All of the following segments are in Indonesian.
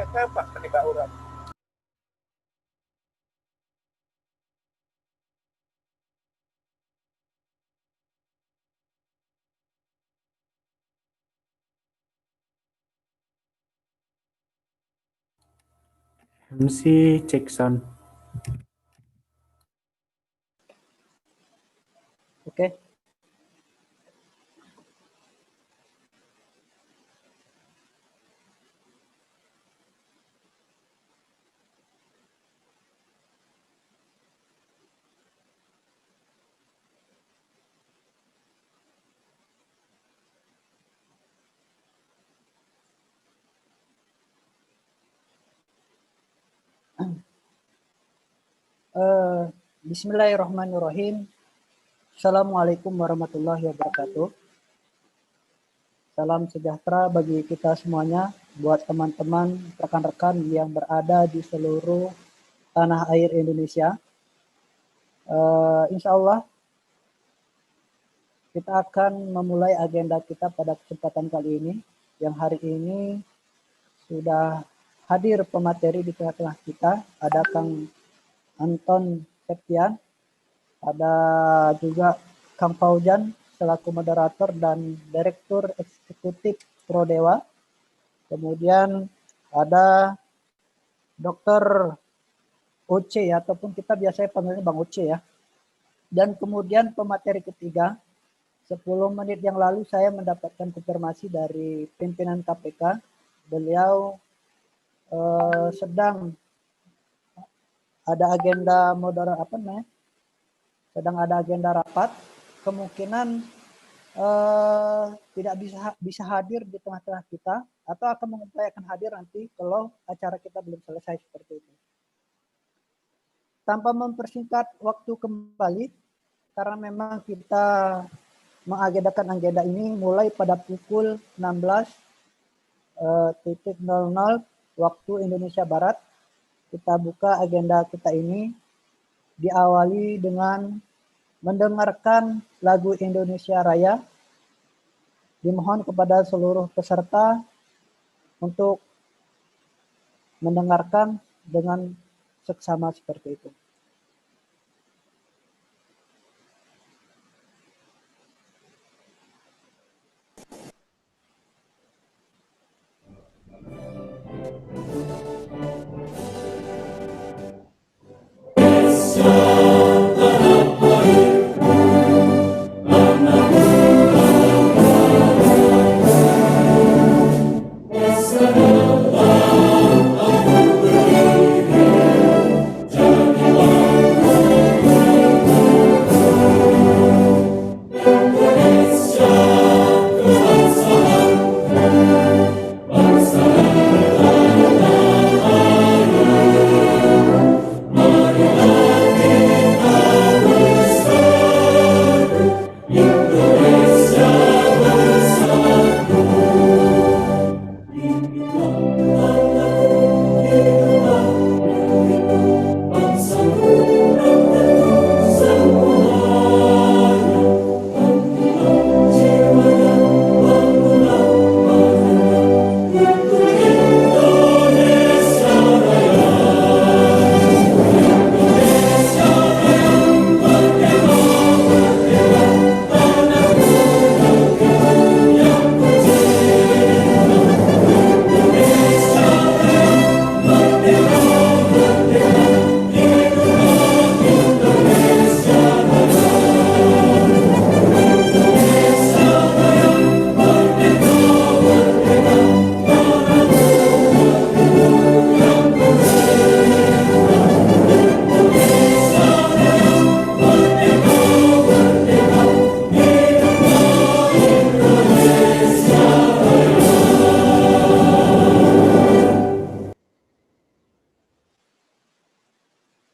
kayak apa ketika orang MC cek sound. Oke. Bismillahirrahmanirrahim. Assalamualaikum warahmatullahi wabarakatuh. Salam sejahtera bagi kita semuanya, buat teman-teman, rekan-rekan yang berada di seluruh tanah air Indonesia. Insya Allah kita akan memulai agenda kita pada kesempatan kali ini, yang hari ini sudah hadir pemateri di tengah-tengah kita. Ada Kang Anton Septian, ada juga Kang Faujan selaku moderator dan Direktur Eksekutif Prodewa. Kemudian ada Dr. Oce ya, ataupun kita biasanya panggilnya Bang Oce ya. Dan kemudian pemateri ketiga, 10 menit yang lalu saya mendapatkan konfirmasi dari pimpinan KPK. Beliau sedang ada agenda sedang ada agenda rapat, kemungkinan tidak bisa hadir di tengah-tengah kita, atau akan mengupayakan hadir nanti kalau acara kita belum selesai seperti itu. Tanpa mempersingkat waktu kembali, karena memang kita mengagendakan agenda ini mulai pada pukul 16.00 waktu Indonesia Barat. Kita buka agenda kita ini diawali dengan mendengarkan lagu Indonesia Raya. Dimohon kepada seluruh peserta untuk mendengarkan dengan seksama seperti itu.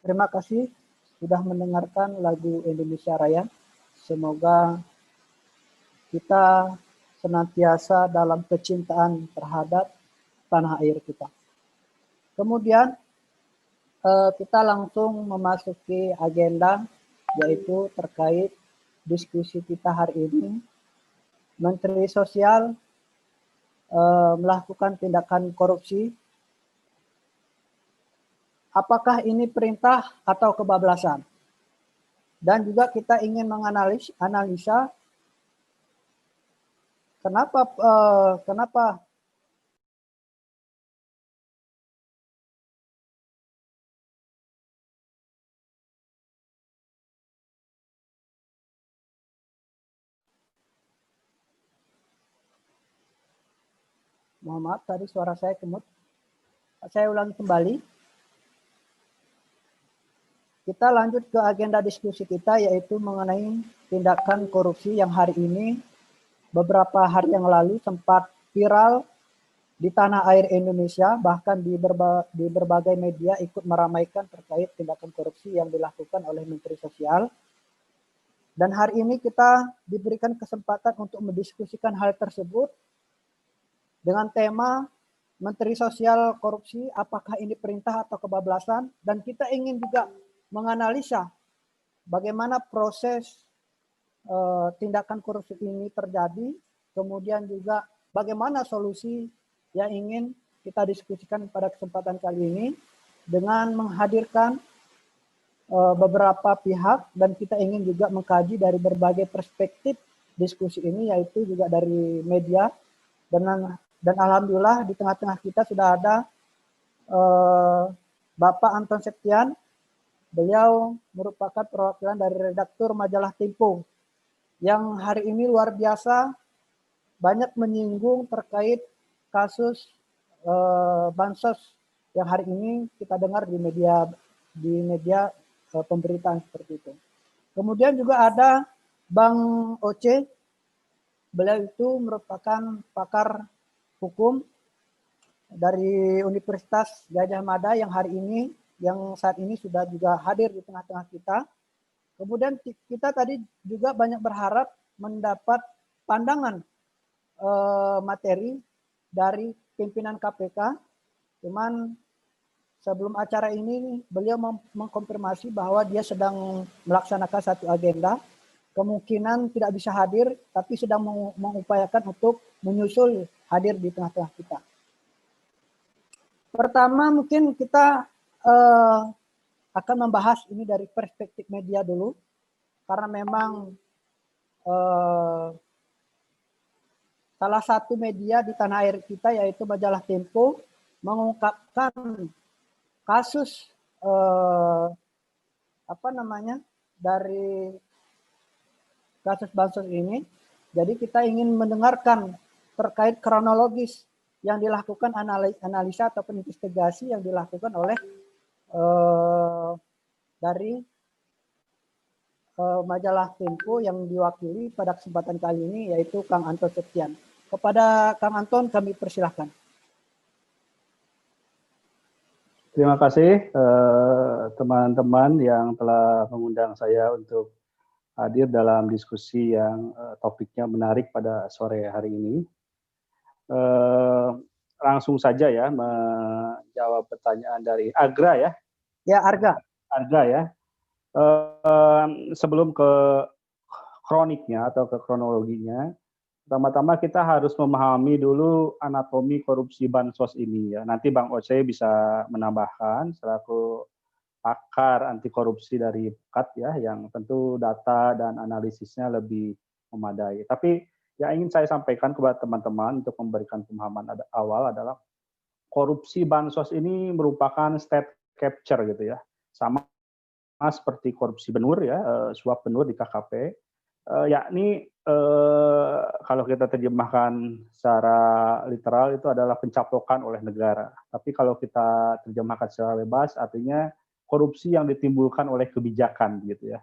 Terima kasih sudah mendengarkan lagu Indonesia Raya. Semoga kita senantiasa dalam kecintaan terhadap tanah air kita. Kemudian kita langsung memasuki agenda, yaitu terkait diskusi kita hari ini. Menteri Sosial melakukan tindakan korupsi apakah ini perintah atau kebablasan. Dan juga kita ingin menganalisa kenapa mohon maaf tadi suara saya kemut. Saya ulangi kembali. Kita lanjut ke agenda diskusi kita, yaitu mengenai tindakan korupsi yang hari ini beberapa hari yang lalu sempat viral di tanah air Indonesia, bahkan di berbagai media ikut meramaikan terkait tindakan korupsi yang dilakukan oleh Menteri Sosial. Dan hari ini kita diberikan kesempatan untuk mendiskusikan hal tersebut dengan tema Menteri Sosial korupsi, apakah ini perintah atau kebablasan? Dan kita ingin juga menganalisa bagaimana proses tindakan korupsi ini terjadi, kemudian juga bagaimana solusi yang ingin kita diskusikan pada kesempatan kali ini dengan menghadirkan beberapa pihak, dan kita ingin juga mengkaji dari berbagai perspektif diskusi ini, yaitu juga dari media. Dan alhamdulillah di tengah-tengah kita sudah ada Bapak Anton Septian. Beliau merupakan perwakilan dari redaktur majalah Tempo yang hari ini luar biasa banyak menyinggung terkait kasus bansos yang hari ini kita dengar di media pemberitaan seperti itu. Kemudian juga ada Bang Oce. Beliau itu merupakan pakar hukum dari Universitas Gajah Mada yang saat ini sudah juga hadir di tengah-tengah kita. Kemudian kita tadi juga banyak berharap mendapat pandangan materi dari pimpinan KPK. Cuman sebelum acara ini beliau mengkonfirmasi bahwa dia sedang melaksanakan satu agenda. Kemungkinan tidak bisa hadir, tapi sedang mengupayakan untuk menyusul hadir di tengah-tengah kita. Pertama mungkin kita akan membahas ini dari perspektif media dulu, karena memang salah satu media di tanah air kita, yaitu majalah Tempo, mengungkapkan kasus dari kasus bansos ini. Jadi kita ingin mendengarkan terkait kronologis yang dilakukan analisa ataupun investigasi yang dilakukan oleh dari majalah Tempo yang diwakili pada kesempatan kali ini, yaitu Kang Anton Septian. Kepada Kang Anton kami persilahkan. Terima kasih teman-teman yang telah mengundang saya untuk hadir dalam diskusi yang topiknya menarik pada sore hari ini. Langsung saja ya menjawab pertanyaan dari Agra ya. Ya, Arga. Arga ya. Sebelum ke kroniknya atau ke kronologinya, pertama-tama kita harus memahami dulu anatomi korupsi bansos ini ya. Nanti Bang Oce bisa menambahkan selaku pakar anti korupsi dari PKAT ya, yang tentu data dan analisisnya lebih memadai. Tapi yang ingin saya sampaikan kepada teman-teman untuk memberikan pemahaman awal adalah korupsi bansos ini merupakan state capture gitu ya, sama seperti korupsi benur ya, suap benur di KKP, yakni kalau kita terjemahkan secara literal itu adalah pencaplokan oleh negara. Tapi kalau kita terjemahkan secara bebas artinya korupsi yang ditimbulkan oleh kebijakan gitu ya.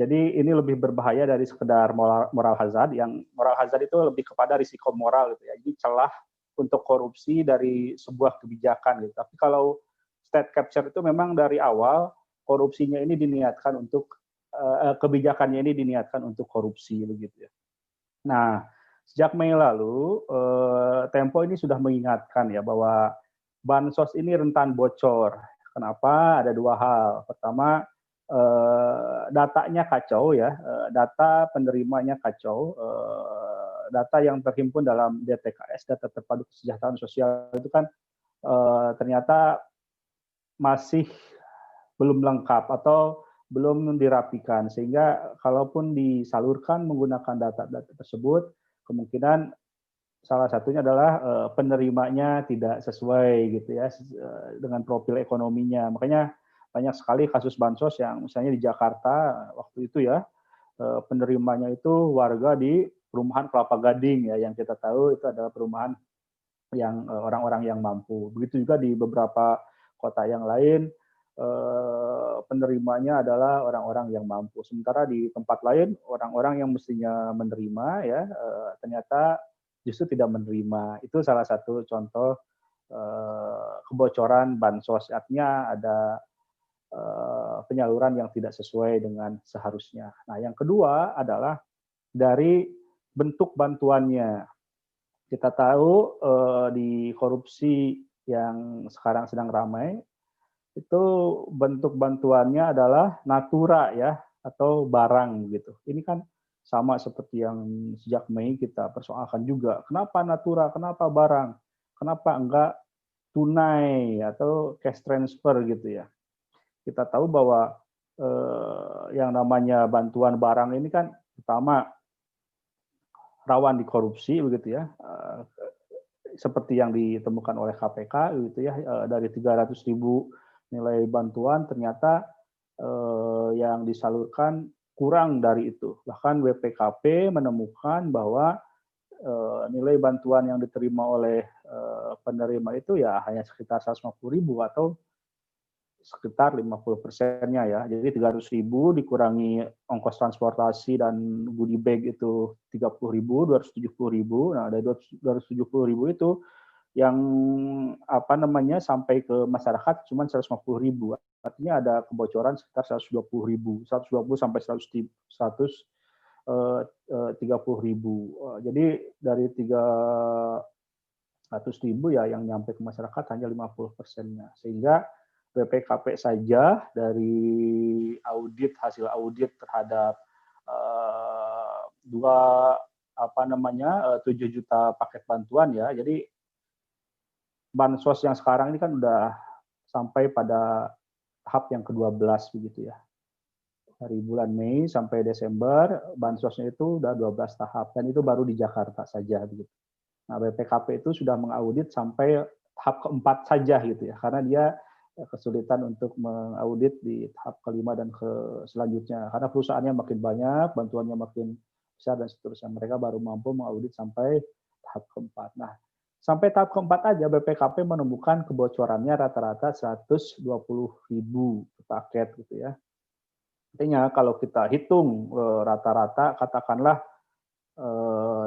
Jadi ini lebih berbahaya dari sekedar moral hazard, yang moral hazard itu lebih kepada risiko moral gitu ya. Ini celah untuk korupsi dari sebuah kebijakan gitu. Tapi kalau state capture itu memang dari awal korupsinya ini diniatkan untuk kebijakannya ini diniatkan untuk korupsi begitu ya. Nah, sejak Mei lalu Tempo ini sudah mengingatkan ya bahwa bansos ini rentan bocor. Kenapa? Ada dua hal. Pertama, datanya kacau ya, data penerimanya kacau, data yang terhimpun dalam DTKS, data terpadu kesejahteraan sosial itu kan ternyata masih belum lengkap atau belum dirapikan, sehingga kalaupun disalurkan menggunakan data-data tersebut, kemungkinan salah satunya adalah penerimanya tidak sesuai gitu ya dengan profil ekonominya. Makanya banyak sekali kasus bansos yang misalnya di Jakarta waktu itu ya, penerimanya itu warga di perumahan Kelapa Gading ya, yang kita tahu itu adalah perumahan yang orang-orang yang mampu. Begitu juga di beberapa kota yang lain, penerimanya adalah orang-orang yang mampu. Sementara di tempat lain orang-orang yang mestinya menerima ya ternyata justru tidak menerima. Itu salah satu contoh kebocoran bansos. Artinya ada penyaluran yang tidak sesuai dengan seharusnya. Nah, yang kedua adalah dari bentuk bantuannya. Kita tahu di korupsi yang sekarang sedang ramai, itu bentuk bantuannya adalah natura ya, atau barang gitu. Ini kan sama seperti yang sejak Mei kita persoalkan juga. Kenapa natura, kenapa barang, kenapa enggak tunai atau cash transfer gitu ya. Kita tahu bahwa yang namanya bantuan barang ini kan pertama rawan dikorupsi begitu ya, seperti yang ditemukan oleh KPK gitu ya, dari 300.000 nilai bantuan ternyata yang disalurkan kurang dari itu. Bahkan BPKP menemukan bahwa nilai bantuan yang diterima oleh penerima itu ya hanya sekitar 150.000 atau sekitar 50%-nya ya. Jadi 300.000 dikurangi ongkos transportasi dan goodie bag itu 30.000, 270.000. Nah, dari 270.000 itu yang sampai ke masyarakat cuma 150.000. Artinya ada kebocoran sekitar 120.000, 120 sampai 130.000. Jadi dari 300.000 ya yang nyampe ke masyarakat hanya 50%-nya. Sehingga BPKP saja dari hasil audit terhadap 7 juta paket bantuan ya. Jadi bansos yang sekarang ini kan udah sampai pada tahap yang ke-12 begitu ya. Dari bulan Mei sampai Desember bansosnya itu udah 12 tahap dan itu baru di Jakarta saja begitu. Nah, BPKP itu sudah mengaudit sampai tahap keempat saja gitu ya, karena dia kesulitan untuk mengaudit di tahap kelima dan selanjutnya. Karena perusahaannya makin banyak, bantuannya makin besar dan seterusnya. Mereka baru mampu mengaudit sampai tahap keempat. Nah, sampai tahap keempat aja BPKP menemukan kebocorannya rata-rata 120.000 paket gitu ya. Artinya kalau kita hitung rata-rata katakanlah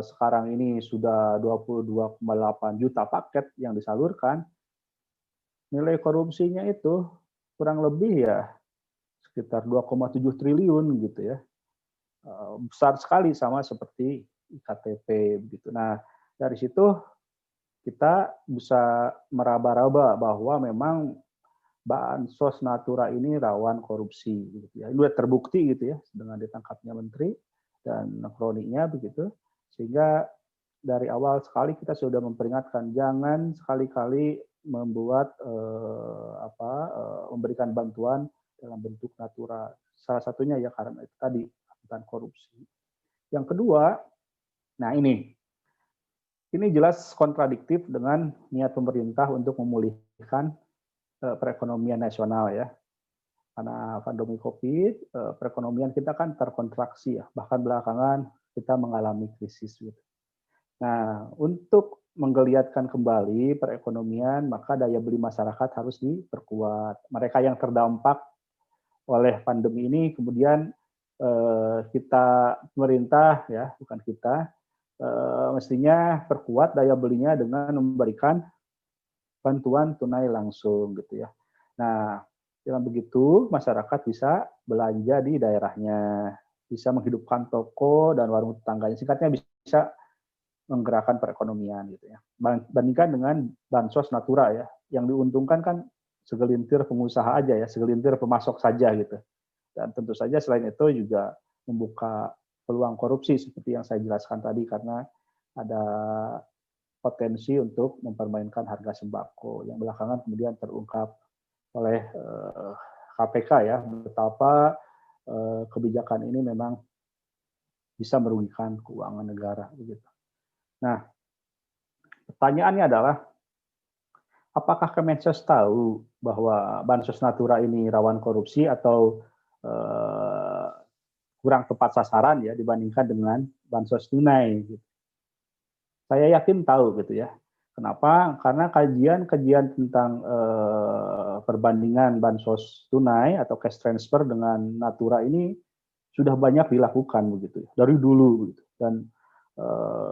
sekarang ini sudah 22,8 juta paket yang disalurkan, nilai korupsinya itu kurang lebih ya sekitar 2,7 triliun gitu ya. Besar sekali sama seperti IKTP begitu. Nah, dari situ kita bisa meraba-raba bahwa memang bansos natura ini rawan korupsi gitu ya. Itu terbukti gitu ya dengan ditangkapnya menteri dan kroniknya begitu. Sehingga dari awal sekali kita sudah memperingatkan jangan sekali-kali memberikan bantuan dalam bentuk natura. Salah satunya ya karena itu tadi tentang korupsi. Yang kedua, nah ini jelas kontradiktif dengan niat pemerintah untuk memulihkan perekonomian nasional ya. Karena pandemi Covid, perekonomian kita kan terkontraksi ya, bahkan belakangan kita mengalami krisis gitu. Nah, untuk menggeliatkan kembali perekonomian, maka daya beli masyarakat harus diperkuat. Mereka yang terdampak oleh pandemi ini kemudian kita pemerintah ya, bukan kita, mestinya perkuat daya belinya dengan memberikan bantuan tunai langsung gitu ya. Nah, dengan begitu masyarakat bisa belanja di daerahnya, bisa menghidupkan toko dan warung tetangganya. Singkatnya bisa menggerakkan perekonomian gitu ya. Bandingkan dengan bansos natura ya, yang diuntungkan kan segelintir pengusaha aja ya, segelintir pemasok saja gitu. Dan tentu saja selain itu juga membuka peluang korupsi seperti yang saya jelaskan tadi karena ada potensi untuk mempermainkan harga sembako yang belakangan kemudian terungkap oleh KPK ya, betapa kebijakan ini memang bisa merugikan keuangan negara begitu. Nah, pertanyaannya adalah apakah Kemensos tahu bahwa bansos natura ini rawan korupsi atau kurang tepat sasaran ya dibandingkan dengan bansos tunai? Gitu. Saya yakin tahu gitu ya. Kenapa? Karena kajian-kajian tentang perbandingan bansos tunai atau cash transfer dengan natura ini sudah banyak dilakukan begitu ya, dari dulu begitu. Dan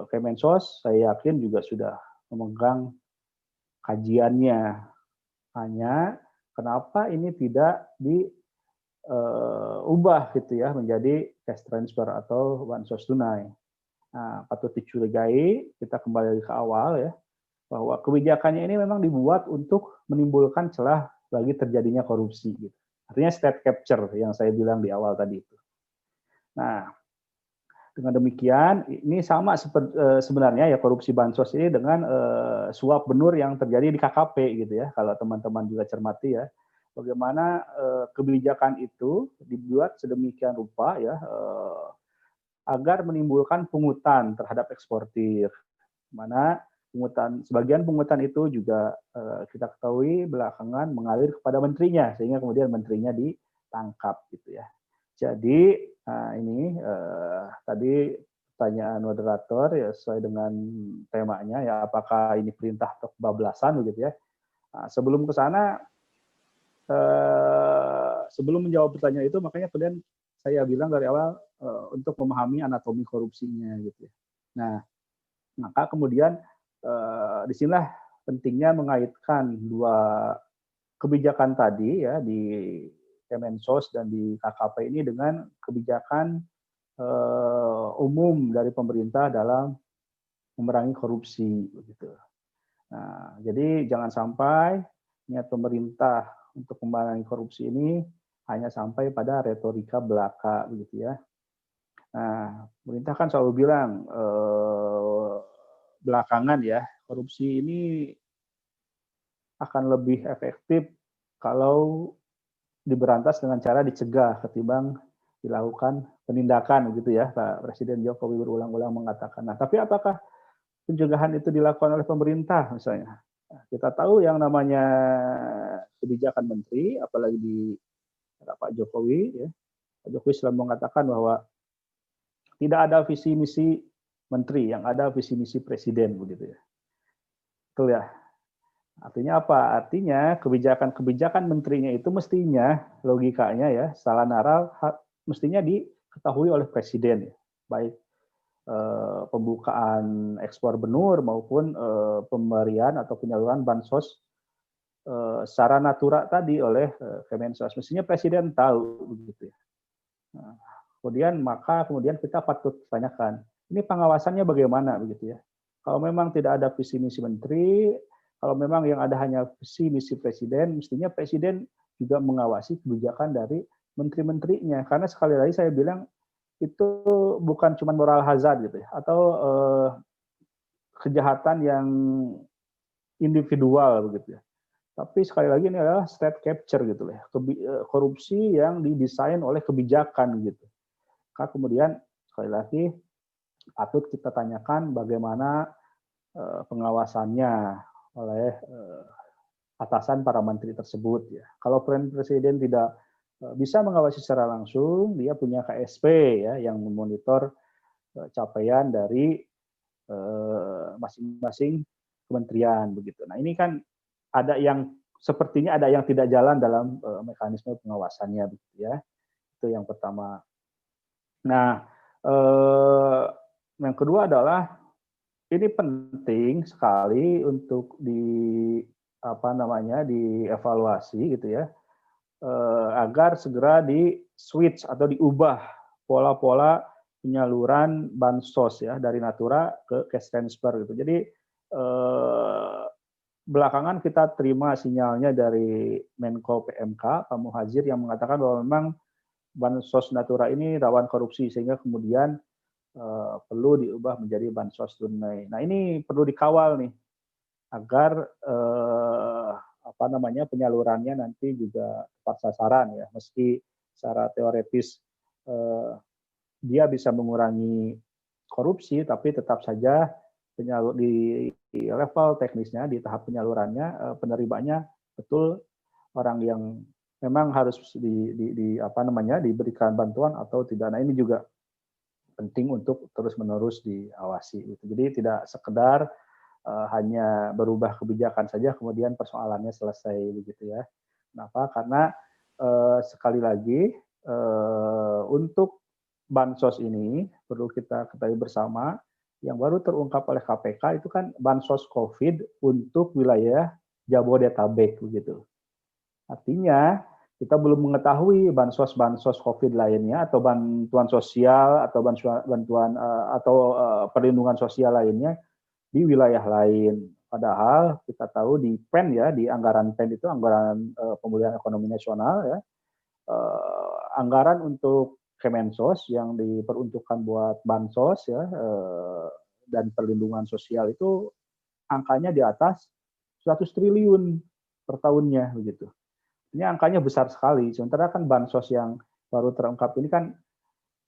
Kemensos saya yakin juga sudah memegang kajiannya. Hanya kenapa ini tidak diubah gitu ya menjadi cash transfer atau bansos tunai. Nah, patut dicurigai, kita kembali ke awal ya, bahwa kebijakannya ini memang dibuat untuk menimbulkan celah bagi terjadinya korupsi. Gitu. Artinya state capture yang saya bilang di awal tadi itu. Nah, dengan demikian, ini sama seperti sebenarnya ya korupsi bansos ini dengan suap benur yang terjadi di KKP gitu ya. Kalau teman-teman juga cermati ya, bagaimana kebijakan itu dibuat sedemikian rupa ya agar menimbulkan pungutan terhadap eksportir. Mana sebagian pungutan itu juga kita ketahui belakangan mengalir kepada menterinya sehingga kemudian menterinya ditangkap gitu ya. Jadi ini tadi pertanyaan moderator ya sesuai dengan temanya ya apakah ini perintah atau kebablasan begitu ya. Nah, sebelum ke sana sebelum menjawab pertanyaan itu makanya kemudian saya bilang dari awal untuk memahami anatomi korupsinya gitu ya. Nah, maka kemudian disinilah pentingnya mengaitkan dua kebijakan tadi ya di Kemensos dan di KKP ini dengan kebijakan umum dari pemerintah dalam memerangi korupsi begitu. Nah, jadi jangan sampai niat pemerintah untuk memerangi korupsi ini hanya sampai pada retorika belaka begitu ya. Nah, pemerintah kan selalu bilang belakangan ya korupsi ini akan lebih efektif kalau diberantas dengan cara dicegah ketimbang dilakukan penindakan begitu ya. Pak Presiden Jokowi berulang-ulang mengatakan. Nah, tapi apakah pencegahan itu dilakukan oleh pemerintah misalnya? Nah, kita tahu yang namanya kebijakan menteri, apalagi di era Pak Jokowi, ya, Pak Jokowi selalu mengatakan bahwa tidak ada visi misi menteri, yang ada visi misi presiden begitu ya. Betul ya. Artinya apa? Artinya kebijakan-kebijakan menterinya itu mestinya logikanya ya, salah naral mestinya diketahui oleh presiden ya. Baik pembukaan ekspor benur maupun pemberian atau penyaluran bansos secara natura tadi oleh Kemensos. Mestinya presiden tahu begitu ya. Nah, kemudian kita patut tanyakan, ini pengawasannya bagaimana begitu ya? Kalau memang tidak ada visi misi menteri, kalau memang yang ada hanya visi misi presiden, mestinya presiden juga mengawasi kebijakan dari menteri-menterinya. Karena sekali lagi saya bilang itu bukan cuma moral hazard gitu ya, atau kejahatan yang individual begitu ya. Tapi sekali lagi ini adalah state capture gitu ya, korupsi yang didesain oleh kebijakan gitu. Maka kemudian sekali lagi patut kita tanyakan bagaimana pengawasannya oleh atasan para menteri tersebut ya. Kalau presiden tidak bisa mengawasi secara langsung, dia punya KSP ya yang memonitor capaian dari masing-masing kementerian begitu. Nah, ini kan sepertinya ada yang tidak jalan dalam mekanisme pengawasannya begitu ya. Itu yang pertama. Nah, yang kedua adalah ini penting sekali untuk dievaluasi gitu ya, agar segera di-switch atau diubah pola-pola penyaluran bansos ya dari natura ke cash transfer gitu. Jadi belakangan kita terima sinyalnya dari Menko PMK Pak Muhadjir yang mengatakan bahwa memang bansos natura ini rawan korupsi sehingga kemudian perlu diubah menjadi bansos tunai. Nah, ini perlu dikawal nih agar penyalurannya nanti juga tepat sasaran ya, meski secara teoretis dia bisa mengurangi korupsi, tapi tetap saja di level teknisnya, di tahap penyalurannya, penerimanya betul orang yang memang harus diberikan bantuan atau tidak. Nah, ini juga penting untuk terus-menerus diawasi. Gitu. Jadi tidak sekedar hanya berubah kebijakan saja, kemudian persoalannya selesai begitu ya. Kenapa? Karena sekali lagi untuk bansos ini perlu kita ketahui bersama, yang baru terungkap oleh KPK itu kan bansos COVID untuk wilayah Jabodetabek begitu. Artinya kita belum mengetahui bansos-bansos COVID lainnya atau bantuan sosial atau bantuan atau perlindungan sosial lainnya di wilayah lain. Padahal kita tahu di PEN ya, di anggaran PEN itu anggaran pemulihan ekonomi nasional ya, anggaran untuk Kemensos yang diperuntukkan buat bansos ya dan perlindungan sosial itu angkanya di atas 100 triliun per tahunnya begitu. Ini angkanya besar sekali. Sementara kan bansos yang baru terungkap ini kan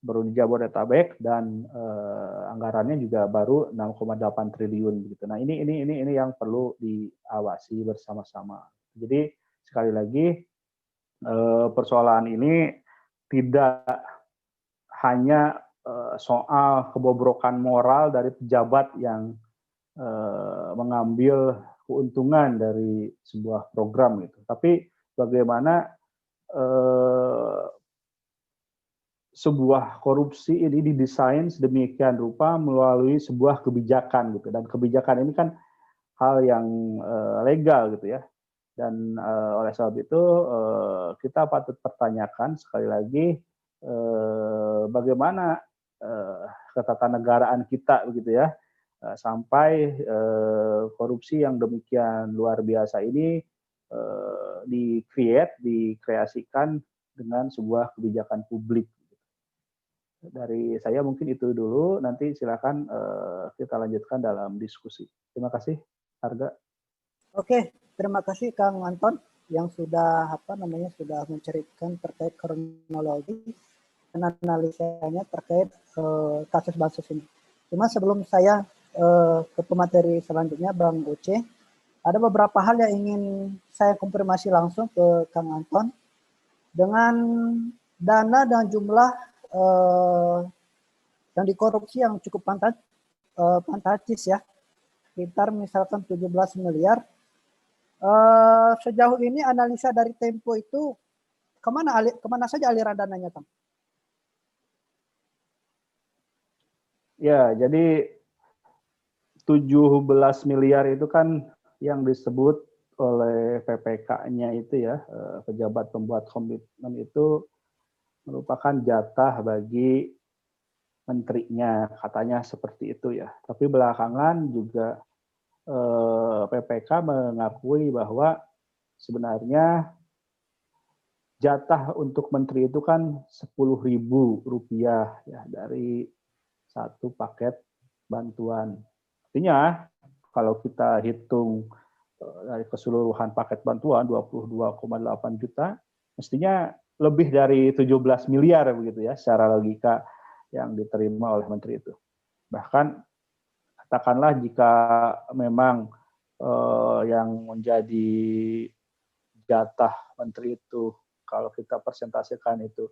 baru di Jabodetabek dan anggarannya juga baru 6,8 triliun begitu. Nah, ini yang perlu diawasi bersama-sama. Jadi sekali lagi persoalan ini tidak hanya soal kebobrokan moral dari pejabat yang mengambil keuntungan dari sebuah program gitu. Tapi bagaimana sebuah korupsi ini didesain sedemikian rupa melalui sebuah kebijakan gitu. Dan kebijakan ini kan hal yang legal gitu ya. Dan oleh sebab itu kita patut pertanyakan sekali lagi bagaimana ketatanegaraan kita begitu ya sampai korupsi yang demikian luar biasa ini dikreasikan dengan sebuah kebijakan publik. Dari saya mungkin itu dulu, nanti silakan kita lanjutkan dalam diskusi. Terima kasih, Arga. Oke, terima kasih Kang Anton yang sudah sudah menceritakan terkait kronologi dan analisanya terkait kasus bansos ini. Cuma sebelum saya ke pemateri selanjutnya, Bang Uce, ada beberapa hal yang ingin saya konfirmasi langsung ke Kang Anton. Dengan dana dan jumlah yang dikorupsi yang cukup fantastis ya, sekitar misalkan 17 miliar. Sejauh ini analisa dari Tempo itu kemana saja aliran dananya, Kang? Ya, jadi 17 miliar itu kan yang disebut oleh PPK-nya itu ya, pejabat pembuat komitmen itu merupakan jatah bagi menterinya, katanya seperti itu ya. Tapi belakangan juga PPK mengakui bahwa sebenarnya jatah untuk menteri itu kan Rp10.000 ya dari satu paket bantuan. Artinya kalau kita hitung dari keseluruhan paket bantuan 22,8 juta, mestinya lebih dari 17 miliar begitu ya secara logika yang diterima oleh menteri itu. Bahkan katakanlah jika memang yang menjadi jatah menteri itu kalau kita persentasikan itu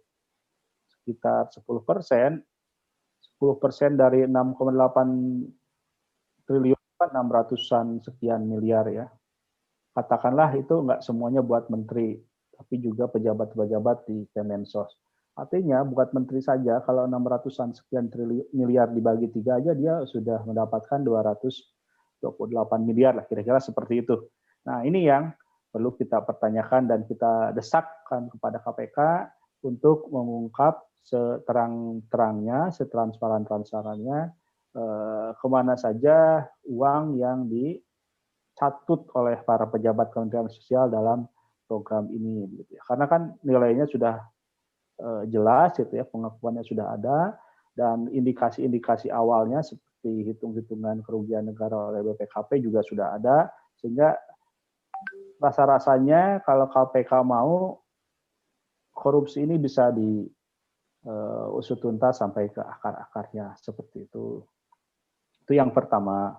sekitar 10%, 10% dari 6,8 triliun kan 600-an sekian miliar ya. Katakanlah itu nggak semuanya buat menteri, tapi juga pejabat-pejabat di Kemensos. Artinya buat menteri saja kalau 600-an sekian miliar dibagi 3 aja dia sudah mendapatkan 228 miliar lah kira-kira seperti itu. Nah, ini yang perlu kita pertanyakan dan kita desakkan kepada KPK untuk mengungkap seterang-terangnya, setransparan-transparannya kemana saja uang yang dicatut oleh para pejabat Kementerian Sosial dalam program ini. Karena kan nilainya sudah jelas, gitu ya, pengakuannya sudah ada, dan indikasi-indikasi awalnya seperti hitung-hitungan kerugian negara oleh BPKP juga sudah ada, sehingga rasa-rasanya kalau KPK mau, korupsi ini bisa diusut tuntas sampai ke akar-akarnya seperti itu. Itu yang pertama.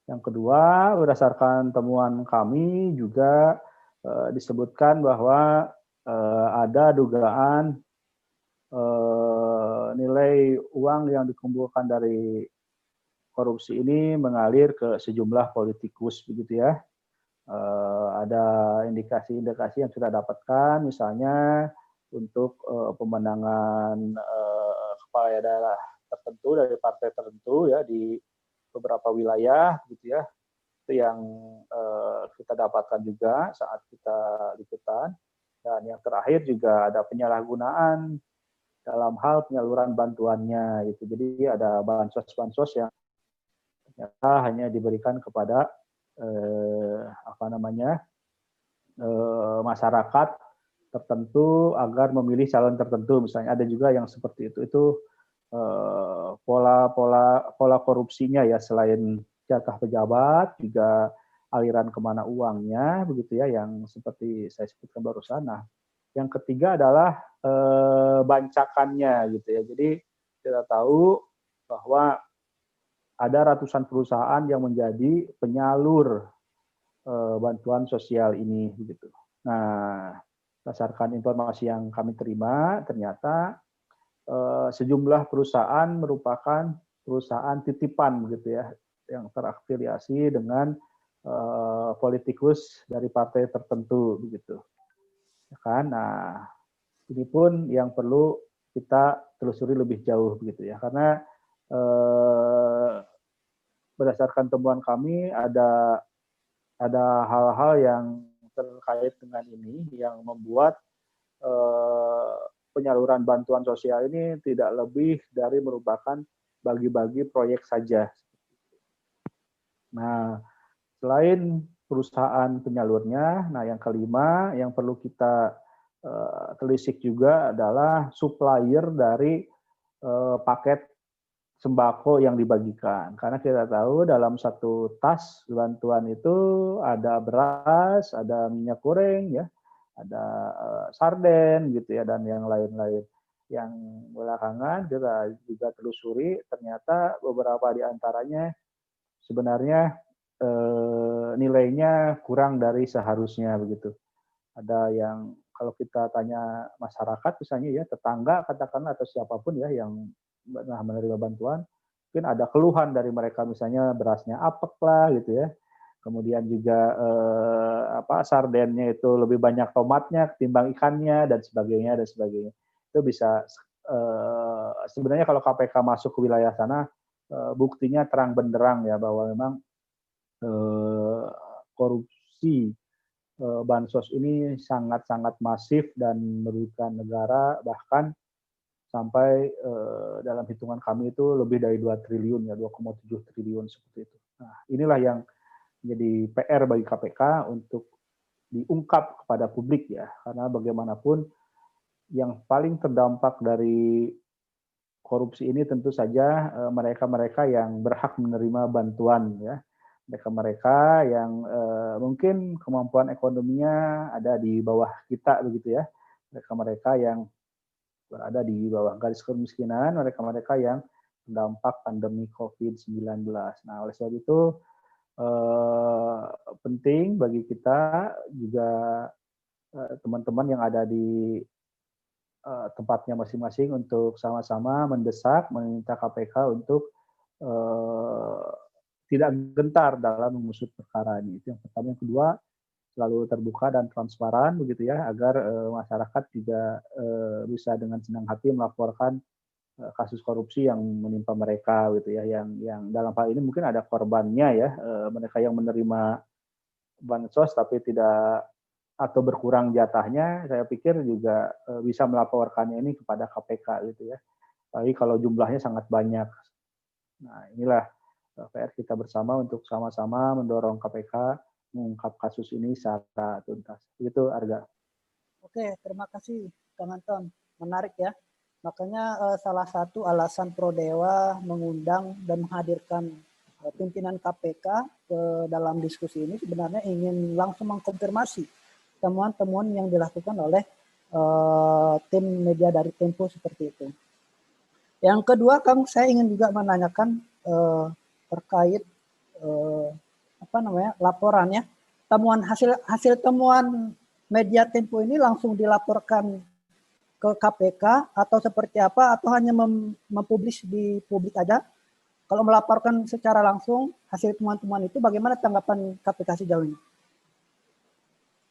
Yang kedua, berdasarkan temuan kami juga disebutkan bahwa ada dugaan nilai uang yang dikumpulkan dari korupsi ini mengalir ke sejumlah politikus begitu ya. Ada indikasi-indikasi yang kita dapatkan, misalnya untuk pemenangan kepala daerah tertentu dari partai tertentu ya di beberapa wilayah gitu ya. Itu yang kita dapatkan juga saat kita liputan. Dan yang terakhir juga ada penyalahgunaan dalam hal penyaluran bantuannya gitu. Jadi ada bansos-bansos yang ternyata hanya diberikan kepada masyarakat tertentu agar memilih calon tertentu. Misalnya ada juga yang seperti itu. Itu pola korupsinya ya, selain jatah pejabat juga aliran kemana uangnya begitu ya, yang seperti saya sebutkan barusan. Nah, yang ketiga adalah bancakannya gitu ya. Jadi kita tahu bahwa ada ratusan perusahaan yang menjadi penyalur bantuan sosial ini begitu. Nah, berdasarkan informasi yang kami terima, ternyata sejumlah perusahaan merupakan perusahaan titipan begitu ya, yang terafiliasi dengan politikus dari partai tertentu begitu. Ya kan? Nah, ini pun yang perlu kita telusuri lebih jauh begitu ya, karena berdasarkan temuan kami ada hal-hal yang terkait dengan ini yang membuat penyaluran bantuan sosial ini tidak lebih dari merupakan bagi-bagi proyek saja. Nah, selain perusahaan penyalurnya, nah yang kelima yang perlu kita telisik juga adalah supplier dari paket sembako yang dibagikan. Karena kita tahu dalam satu tas bantuan itu ada beras, ada minyak goreng, ya, ada sarden gitu ya, dan yang lain-lain. Yang belakangan kita juga telusuri, ternyata beberapa di antaranya sebenarnya nilainya kurang dari seharusnya begitu. Ada yang kalau kita tanya masyarakat misalnya ya, tetangga katakanlah atau siapapun ya yang menerima bantuan, mungkin ada keluhan dari mereka, misalnya berasnya apek lah gitu ya. Kemudian juga sardennya itu lebih banyak tomatnya ketimbang ikannya dan sebagainya dan sebagainya. Itu bisa sebenarnya kalau KPK masuk ke wilayah sana, buktinya terang benderang ya bahwa memang korupsi bansos ini sangat-sangat masif dan merugikan negara, bahkan sampai dalam hitungan kami itu lebih dari 2 triliun ya, 2,7 triliun seperti itu. Nah, inilah yang menjadi PR bagi KPK untuk diungkap kepada publik ya, karena bagaimanapun yang paling terdampak dari korupsi ini tentu saja mereka-mereka yang berhak menerima bantuan ya. Mereka-mereka yang mungkin kemampuan ekonominya ada di bawah kita begitu ya. Mereka-mereka yang berada di bawah garis kemiskinan, mereka-mereka yang terdampak pandemi COVID-19. Nah, oleh sebab itu penting bagi kita juga teman-teman yang ada di tempatnya masing-masing untuk sama-sama mendesak, meminta KPK untuk tidak gentar dalam mengusut perkara ini. Itu yang pertama. Yang kedua, selalu terbuka dan transparan begitu ya, agar masyarakat juga bisa dengan senang hati melaporkan kasus korupsi yang menimpa mereka gitu ya, yang dalam hal ini mungkin ada korbannya ya, mereka yang menerima bansos tapi tidak atau berkurang jatahnya, saya pikir juga bisa melaporkannya ini kepada KPK gitu ya. Tapi kalau jumlahnya sangat banyak. Nah, inilah PR kita bersama untuk sama-sama mendorong KPK mengungkap kasus ini secara tuntas. Itu Arga. Oke, terima kasih Kang Anton. Menarik ya. Makanya salah satu alasan Prodewa mengundang dan menghadirkan pimpinan KPK dalam diskusi ini sebenarnya ingin langsung mengkonfirmasi temuan-temuan yang dilakukan oleh tim media dari Tempo seperti itu. Yang kedua, Kang, saya ingin juga menanyakan terkait laporannya, hasil temuan media Tempo ini langsung dilaporkan ke KPK atau seperti apa, atau hanya mempublish di publik aja? Kalau melaporkan secara langsung hasil temuan-temuan itu, bagaimana tanggapan KPK sejauh ini?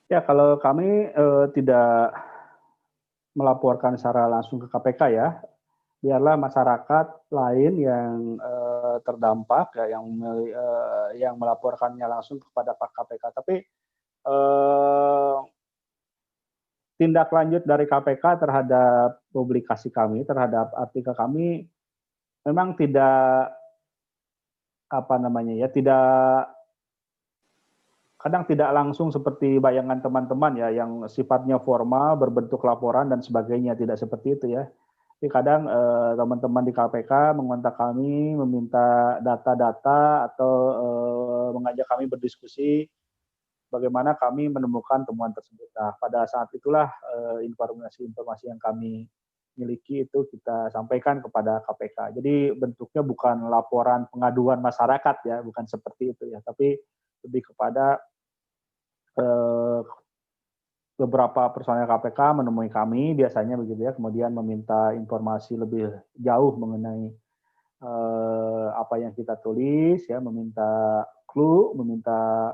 Ya, kalau kami tidak melaporkan secara langsung ke KPK ya, biarlah masyarakat lain yang terdampak ya, yang melaporkannya langsung kepada Pak KPK. Tapi tindak lanjut dari KPK terhadap publikasi kami, terhadap artikel kami, memang tidak kadang tidak langsung seperti bayangan teman-teman ya, yang sifatnya formal, berbentuk laporan dan sebagainya, tidak seperti itu ya. Tapi kadang teman-teman di KPK mengontak kami, meminta data-data atau mengajak kami berdiskusi bagaimana kami menemukan temuan tersebut. Nah, pada saat itulah informasi-informasi yang kami miliki itu kita sampaikan kepada KPK. Jadi bentuknya bukan laporan pengaduan masyarakat ya, bukan seperti itu ya, tapi lebih kepada beberapa personel KPK menemui kami biasanya begitu ya, kemudian meminta informasi lebih jauh mengenai apa yang kita tulis ya, meminta clue, meminta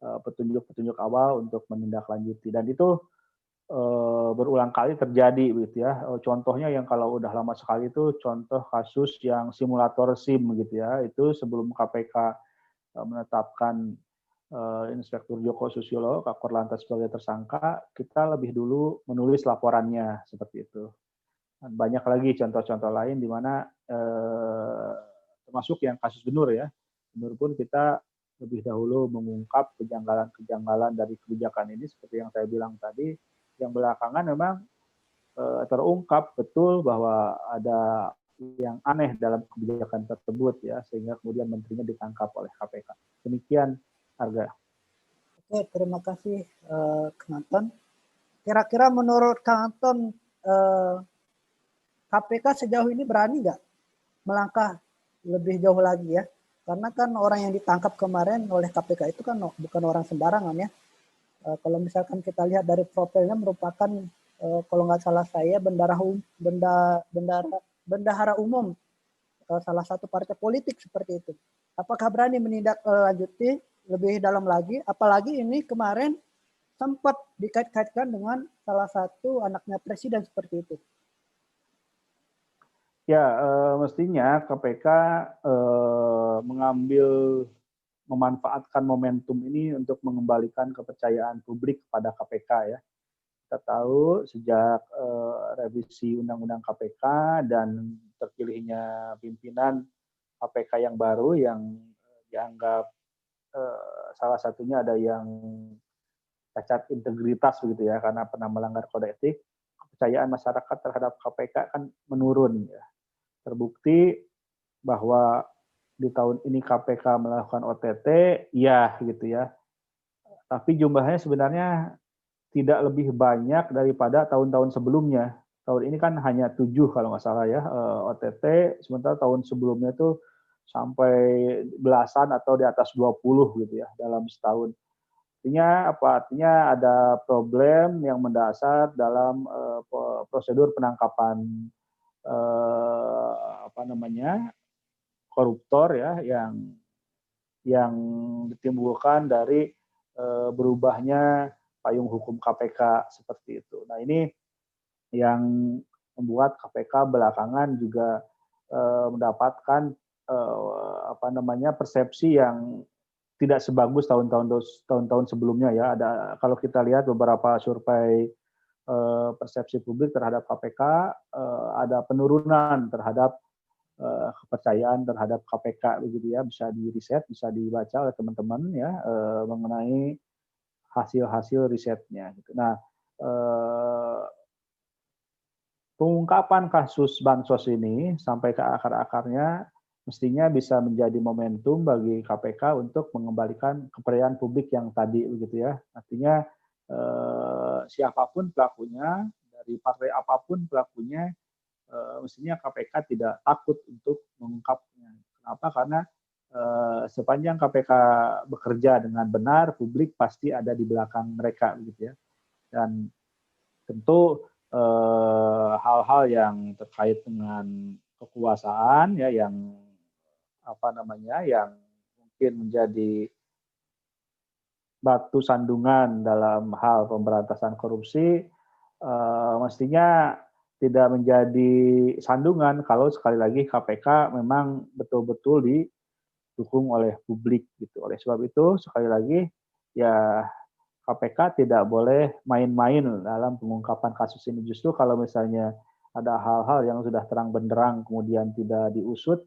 petunjuk-petunjuk awal untuk menindaklanjuti, dan itu berulang kali terjadi begitu ya. Contohnya yang kalau udah lama sekali itu contoh kasus yang simulator SIM gitu ya, itu sebelum KPK menetapkan Inspektur Joko Susilo, Kakor Lantas sebagai tersangka, kita lebih dulu menulis laporannya seperti itu. Dan banyak lagi contoh-contoh lain di mana termasuk yang kasus Benur ya. Benur pun kita lebih dahulu mengungkap kejanggalan-kejanggalan dari kebijakan ini seperti yang saya bilang tadi, yang belakangan memang terungkap betul bahwa ada yang aneh dalam kebijakan tersebut ya, sehingga kemudian menterinya ditangkap oleh KPK. Demikian Arga. Oke, terima kasih Kang Anton. Kira-kira menurut Kang Anton, KPK sejauh ini berani nggak melangkah lebih jauh lagi ya? Karena kan orang yang ditangkap kemarin oleh KPK itu kan bukan orang sembarangan ya. Kalau misalkan kita lihat dari profilnya, merupakan kalau nggak salah saya bendahara umum salah satu partai politik seperti itu. Apakah berani menindaklanjuti lebih dalam lagi? Apalagi ini kemarin sempat dikait-kaitkan dengan salah satu anaknya presiden seperti itu. Ya, mestinya KPK memanfaatkan momentum ini untuk mengembalikan kepercayaan publik kepada KPK ya. Kita tahu sejak revisi Undang-Undang KPK dan terpilihnya pimpinan KPK yang baru yang dianggap salah satunya ada yang cacat integritas begitu ya, karena pernah melanggar kode etik, kepercayaan masyarakat terhadap KPK kan menurun ya. Terbukti bahwa di tahun ini KPK melakukan OTT, ya gitu ya. Tapi jumlahnya sebenarnya tidak lebih banyak daripada tahun-tahun sebelumnya. Tahun ini kan hanya 7 kalau nggak salah ya OTT, sementara tahun sebelumnya itu sampai belasan atau di atas 20 gitu ya dalam setahun. Artinya apa? Artinya ada problem yang mendasar dalam prosedur penangkapan koruptor ya, yang ditimbulkan dari berubahnya payung hukum KPK seperti itu. Nah, ini yang membuat KPK belakangan juga mendapatkan persepsi yang tidak sebagus tahun-tahun sebelumnya ya. Ada, kalau kita lihat beberapa survei persepsi publik terhadap KPK, ada penurunan terhadap kepercayaan terhadap KPK begitu ya, bisa di riset, bisa dibaca oleh teman-teman ya mengenai hasil-hasil risetnya gitu. Nah, pengungkapan kasus bansos ini sampai ke akar-akarnya mestinya bisa menjadi momentum bagi KPK untuk mengembalikan kepercayaan publik yang tadi begitu ya. Artinya siapapun pelakunya, dari partai apapun pelakunya, mestinya KPK tidak takut untuk mengungkapnya. Kenapa? Karena sepanjang KPK bekerja dengan benar, publik pasti ada di belakang mereka begitu ya. Dan tentu hal-hal yang terkait dengan kekuasaan ya, yang yang mungkin menjadi batu sandungan dalam hal pemberantasan korupsi, mestinya tidak menjadi sandungan kalau sekali lagi KPK memang betul-betul didukung oleh publik gitu. Oleh sebab itu sekali lagi ya, KPK tidak boleh main-main dalam pengungkapan kasus ini. Justru kalau misalnya ada hal-hal yang sudah terang benderang kemudian tidak diusut,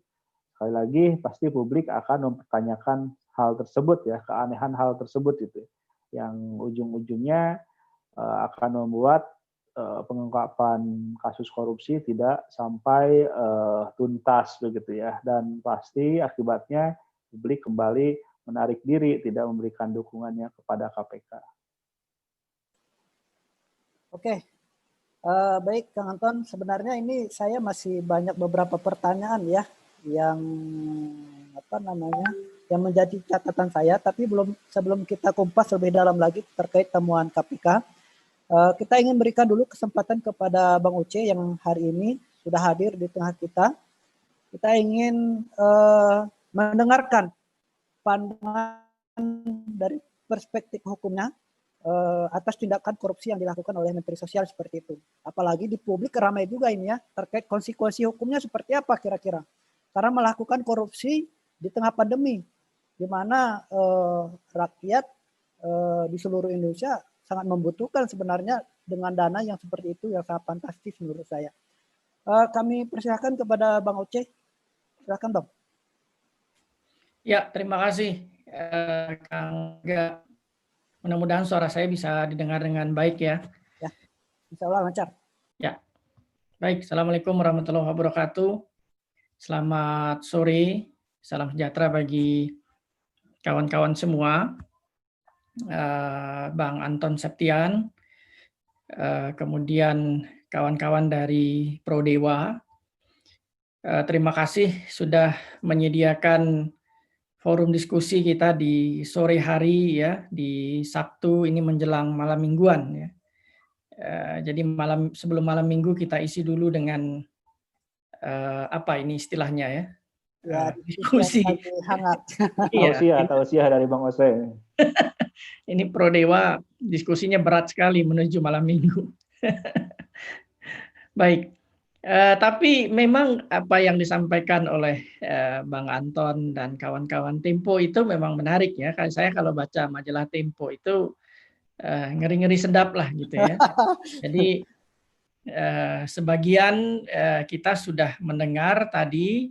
sekali lagi pasti publik akan mempertanyakan hal tersebut ya, keanehan hal tersebut itu, yang ujung-ujungnya akan membuat pengungkapan kasus korupsi tidak sampai tuntas begitu ya, dan pasti akibatnya publik kembali menarik diri, tidak memberikan dukungannya kepada KPK. Oke, baik Kang Anton. Sebenarnya ini saya masih banyak beberapa pertanyaan ya yang yang menjadi catatan saya. Tapi sebelum kita kupas lebih dalam lagi terkait temuan KPK, kita ingin berikan dulu kesempatan kepada Bang Uce yang hari ini sudah hadir di tengah kita. Kita ingin mendengarkan pandangan dari perspektif hukumnya atas tindakan korupsi yang dilakukan oleh Menteri Sosial seperti itu. Apalagi di publik ramai juga ini ya, terkait konsekuensi hukumnya seperti apa kira-kira. Karena melakukan korupsi di tengah pandemi, di mana rakyat di seluruh Indonesia sangat membutuhkan sebenarnya dengan dana yang seperti itu yang sangat fantastis menurut saya. Kami persilakan kepada Bang Uce. Silakan Bang. Ya, terima kasih Kang Ga. Mudah-mudahan suara saya bisa didengar dengan baik ya. Ya, insya Allah lancar. Ya, baik. Assalamualaikum warahmatullahi wabarakatuh. Selamat sore, salam sejahtera bagi kawan-kawan semua. Bang Anton Septian, kemudian kawan-kawan dari Prodewa. Terima kasih sudah menyediakan forum diskusi kita di sore hari ya, di Sabtu ini menjelang malam mingguan ya. Jadi sebelum malam minggu kita isi dulu dengan apa ini istilahnya ya? Diskusi hangat. Tausiah dari Bang Ose. Ini Prodewa diskusinya berat sekali menuju malam minggu. Baik. Tapi memang apa yang disampaikan oleh Bang Anton dan kawan-kawan Tempo itu memang menarik ya. Saya kalau baca majalah Tempo itu ngeri-ngeri sedap lah gitu ya. Jadi sebagian kita sudah mendengar tadi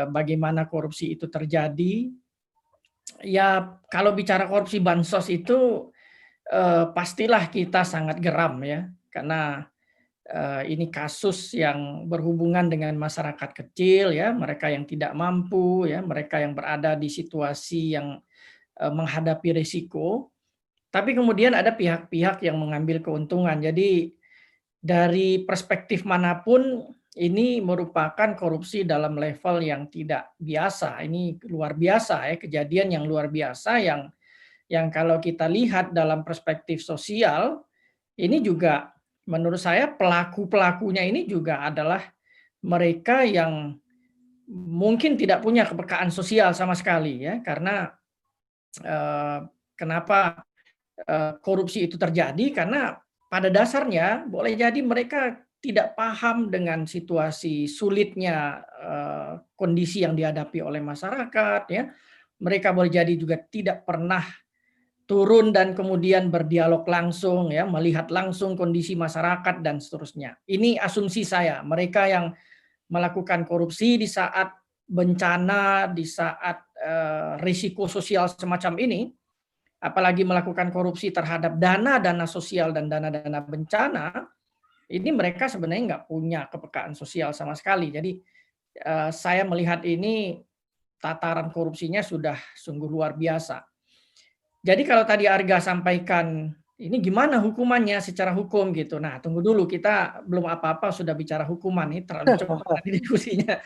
bagaimana korupsi itu terjadi. Ya kalau bicara korupsi bansos itu pastilah kita sangat geram ya, karena ini kasus yang berhubungan dengan masyarakat kecil ya, mereka yang tidak mampu ya, mereka yang berada di situasi yang menghadapi risiko. Tapi kemudian ada pihak-pihak yang mengambil keuntungan. Jadi dari perspektif manapun ini merupakan korupsi dalam level yang tidak biasa. Ini luar biasa ya, kejadian yang luar biasa yang kalau kita lihat dalam perspektif sosial ini juga menurut saya pelaku-pelakunya ini juga adalah mereka yang mungkin tidak punya kepekaan sosial sama sekali ya, karena kenapa korupsi itu terjadi, karena pada dasarnya boleh jadi mereka tidak paham dengan situasi sulitnya kondisi yang dihadapi oleh masyarakat ya. Mereka boleh jadi juga tidak pernah turun dan kemudian berdialog langsung ya, melihat langsung kondisi masyarakat dan seterusnya. Ini asumsi saya, mereka yang melakukan korupsi di saat bencana, di saat risiko sosial semacam ini, apalagi melakukan korupsi terhadap dana-dana sosial dan dana-dana bencana, ini mereka sebenarnya nggak punya kepekaan sosial sama sekali. Jadi saya melihat ini tataran korupsinya sudah sungguh luar biasa. Jadi kalau tadi Arga sampaikan ini gimana hukumannya secara hukum gitu. Nah, tunggu dulu, kita belum apa-apa sudah bicara hukuman, ini terlalu cepat tadi diskusinya.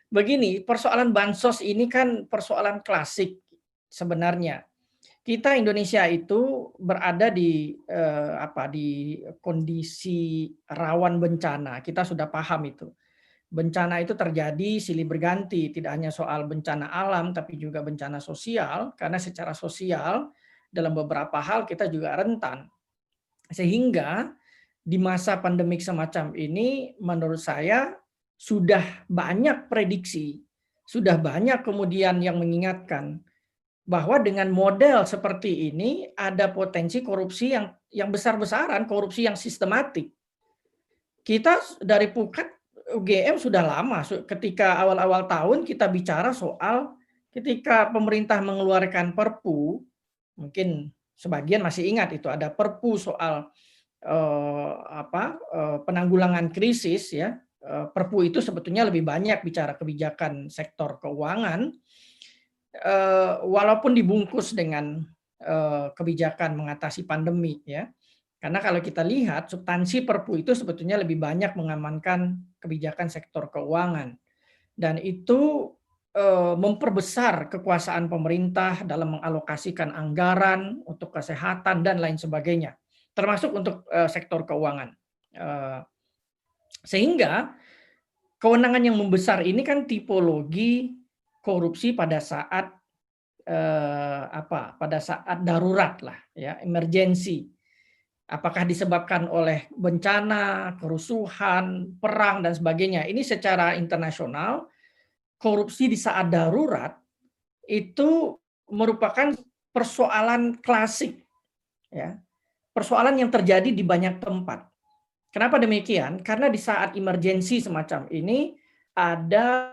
Begini, persoalan bansos ini kan persoalan klasik sebenarnya. Kita Indonesia itu berada di di kondisi rawan bencana. Kita sudah paham itu. Bencana itu terjadi silih berganti, tidak hanya soal bencana alam, tapi juga bencana sosial, karena secara sosial dalam beberapa hal kita juga rentan. Sehingga di masa pandemik semacam ini, menurut saya sudah banyak prediksi, sudah banyak kemudian yang mengingatkan bahwa dengan model seperti ini ada potensi korupsi yang besar-besaran, korupsi yang sistematik. Kita dari Pukat UGM sudah lama, ketika awal-awal tahun kita bicara soal ketika pemerintah mengeluarkan Perpu, mungkin sebagian masih ingat itu ada Perpu soal penanggulangan krisis ya. Perpu itu sebetulnya lebih banyak bicara kebijakan sektor keuangan, walaupun dibungkus dengan kebijakan mengatasi pandemi ya. Karena kalau kita lihat substansi Perpu itu sebetulnya lebih banyak mengamankan kebijakan sektor keuangan, dan itu memperbesar kekuasaan pemerintah dalam mengalokasikan anggaran untuk kesehatan dan lain sebagainya, termasuk untuk sektor keuangan. Sehingga kewenangan yang membesar ini kan tipologi korupsi pada saat pada saat darurat lah ya, emergensi. Apakah disebabkan oleh bencana, kerusuhan, perang dan sebagainya. Ini secara internasional korupsi di saat darurat itu merupakan persoalan klasik ya. Persoalan yang terjadi di banyak tempat. Kenapa demikian? Karena di saat emergensi semacam ini ada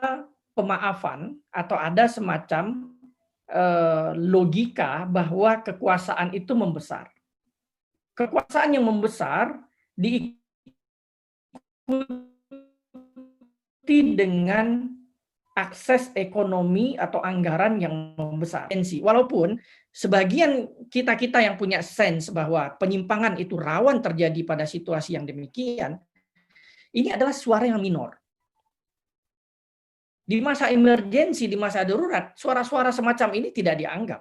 pemaafan atau ada semacam logika bahwa kekuasaan itu membesar. Kekuasaan yang membesar diikuti dengan akses ekonomi atau anggaran yang membesar. Walaupun sebagian kita-kita yang punya sense bahwa penyimpangan itu rawan terjadi pada situasi yang demikian, ini adalah suara yang minor. Di masa emergensi, di masa darurat, suara-suara semacam ini tidak dianggap.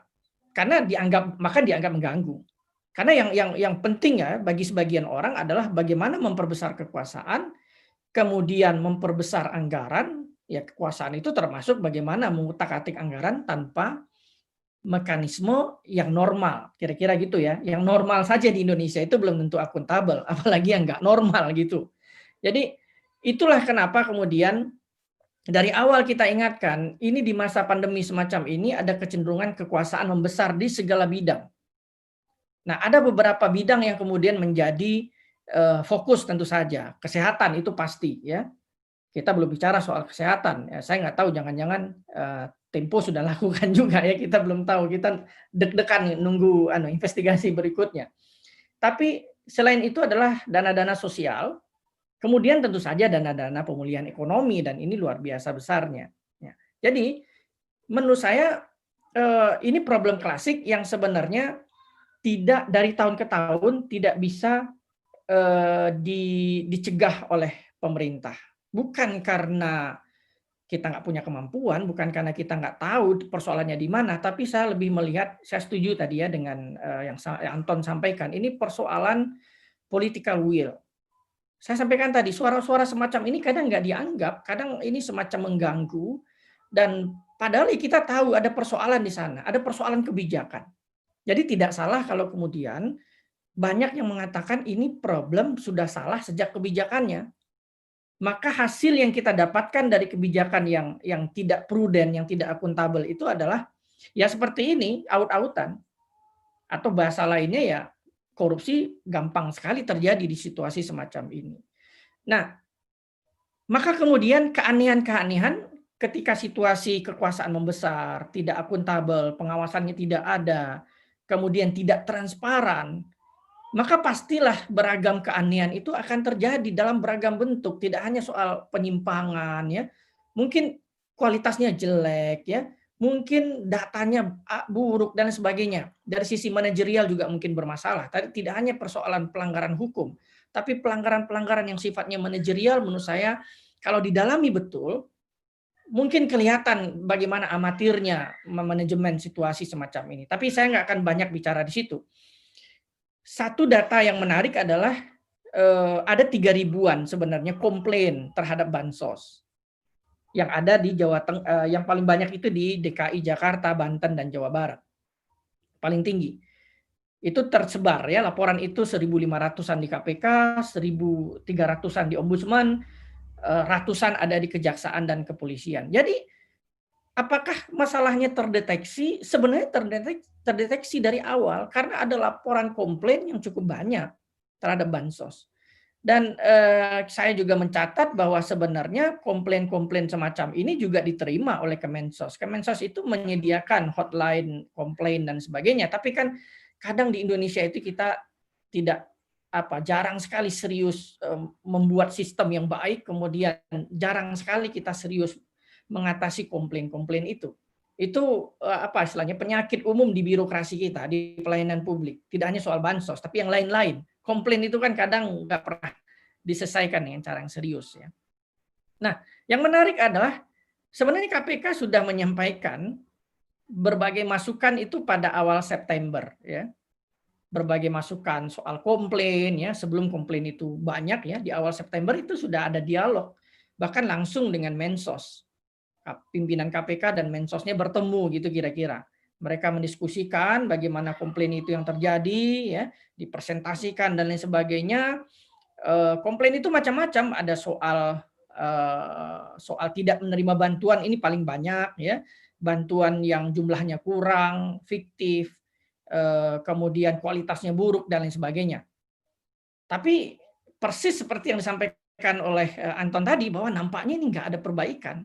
Karena dianggap mengganggu. Karena yang penting ya bagi sebagian orang adalah bagaimana memperbesar kekuasaan, kemudian memperbesar anggaran, ya kekuasaan itu termasuk bagaimana mengutak-atik anggaran tanpa mekanisme yang normal, kira-kira gitu ya. Yang normal saja di Indonesia itu belum tentu akuntabel, apalagi yang nggak normal gitu. Jadi itulah kenapa kemudian dari awal kita ingatkan, ini di masa pandemi semacam ini ada kecenderungan kekuasaan membesar di segala bidang. Nah, ada beberapa bidang yang kemudian menjadi fokus tentu saja. Kesehatan itu pasti ya. Kita belum bicara soal kesehatan. Ya, saya nggak tahu, jangan-jangan Tempo sudah lakukan juga ya. Kita belum tahu. Kita deg-degan nunggu investigasi berikutnya. Tapi selain itu adalah dana-dana sosial. Kemudian tentu saja dana-dana pemulihan ekonomi, dan ini luar biasa besarnya. Ya. Jadi menurut saya ini problem klasik yang sebenarnya tidak dari tahun ke tahun tidak bisa dicegah oleh pemerintah. Bukan karena kita nggak punya kemampuan, bukan karena kita nggak tahu persoalannya di mana, tapi saya lebih melihat, saya setuju tadi ya dengan yang Anton sampaikan, ini persoalan political will. Saya sampaikan tadi, suara-suara semacam ini kadang nggak dianggap, kadang ini semacam mengganggu, dan padahal kita tahu ada persoalan di sana, ada persoalan kebijakan. Jadi tidak salah kalau kemudian banyak yang mengatakan ini problem sudah salah sejak kebijakannya. Maka hasil yang kita dapatkan dari kebijakan yang tidak prudent, yang tidak akuntabel itu adalah ya seperti ini, aut-autan. Atau bahasa lainnya ya korupsi gampang sekali terjadi di situasi semacam ini. Nah, maka kemudian keanehan-keanehan ketika situasi kekuasaan membesar, tidak akuntabel, pengawasannya tidak ada, kemudian tidak transparan, maka pastilah beragam keanehan itu akan terjadi dalam beragam bentuk, tidak hanya soal penyimpangan ya. Mungkin kualitasnya jelek ya, mungkin datanya buruk dan sebagainya. Dari sisi manajerial juga mungkin bermasalah. Tadi tidak hanya persoalan pelanggaran hukum, tapi pelanggaran-pelanggaran yang sifatnya manajerial menurut saya kalau didalami betul mungkin kelihatan bagaimana amatirnya manajemen situasi semacam ini. Tapi saya nggak akan banyak bicara di situ. Satu data yang menarik adalah ada 3.000-an sebenarnya komplain terhadap bansos yang ada di Jawa Tengah, yang paling banyak itu di DKI Jakarta, Banten, dan Jawa Barat. Paling tinggi. Itu tersebar ya, laporan itu 1.500-an di KPK, 1.300-an di Ombudsman, ratusan ada di Kejaksaan dan Kepolisian. Jadi apakah masalahnya terdeteksi? Sebenarnya terdeteksi dari awal karena ada laporan komplain yang cukup banyak terhadap bansos. Dan saya juga mencatat bahwa sebenarnya komplain-komplain semacam ini juga diterima oleh Kemensos. Kemensos itu menyediakan hotline komplain dan sebagainya. Tapi kan kadang di Indonesia itu kita tidak jarang sekali serius membuat sistem yang baik, kemudian jarang sekali kita serius mengatasi komplain-komplain itu. Itu istilahnya penyakit umum di birokrasi kita, di pelayanan publik. Tidak hanya soal bansos, tapi yang lain-lain. Komplain itu kan kadang nggak pernah diselesaikan dengan cara yang serius ya. Nah, yang menarik adalah sebenarnya KPK sudah menyampaikan berbagai masukan itu pada awal September ya. Berbagai masukan soal komplain ya, sebelum komplain itu banyak ya, di awal September itu sudah ada dialog bahkan langsung dengan Mensos. Pimpinan KPK dan Mensosnya bertemu gitu kira-kira. Mereka mendiskusikan bagaimana komplain itu yang terjadi ya, dipresentasikan dan lain sebagainya. Komplain itu macam-macam, ada soal tidak menerima bantuan, ini paling banyak ya, bantuan yang jumlahnya kurang, fiktif, kemudian kualitasnya buruk dan lain sebagainya. Tapi persis seperti yang disampaikan oleh Anton tadi bahwa nampaknya ini nggak ada perbaikan.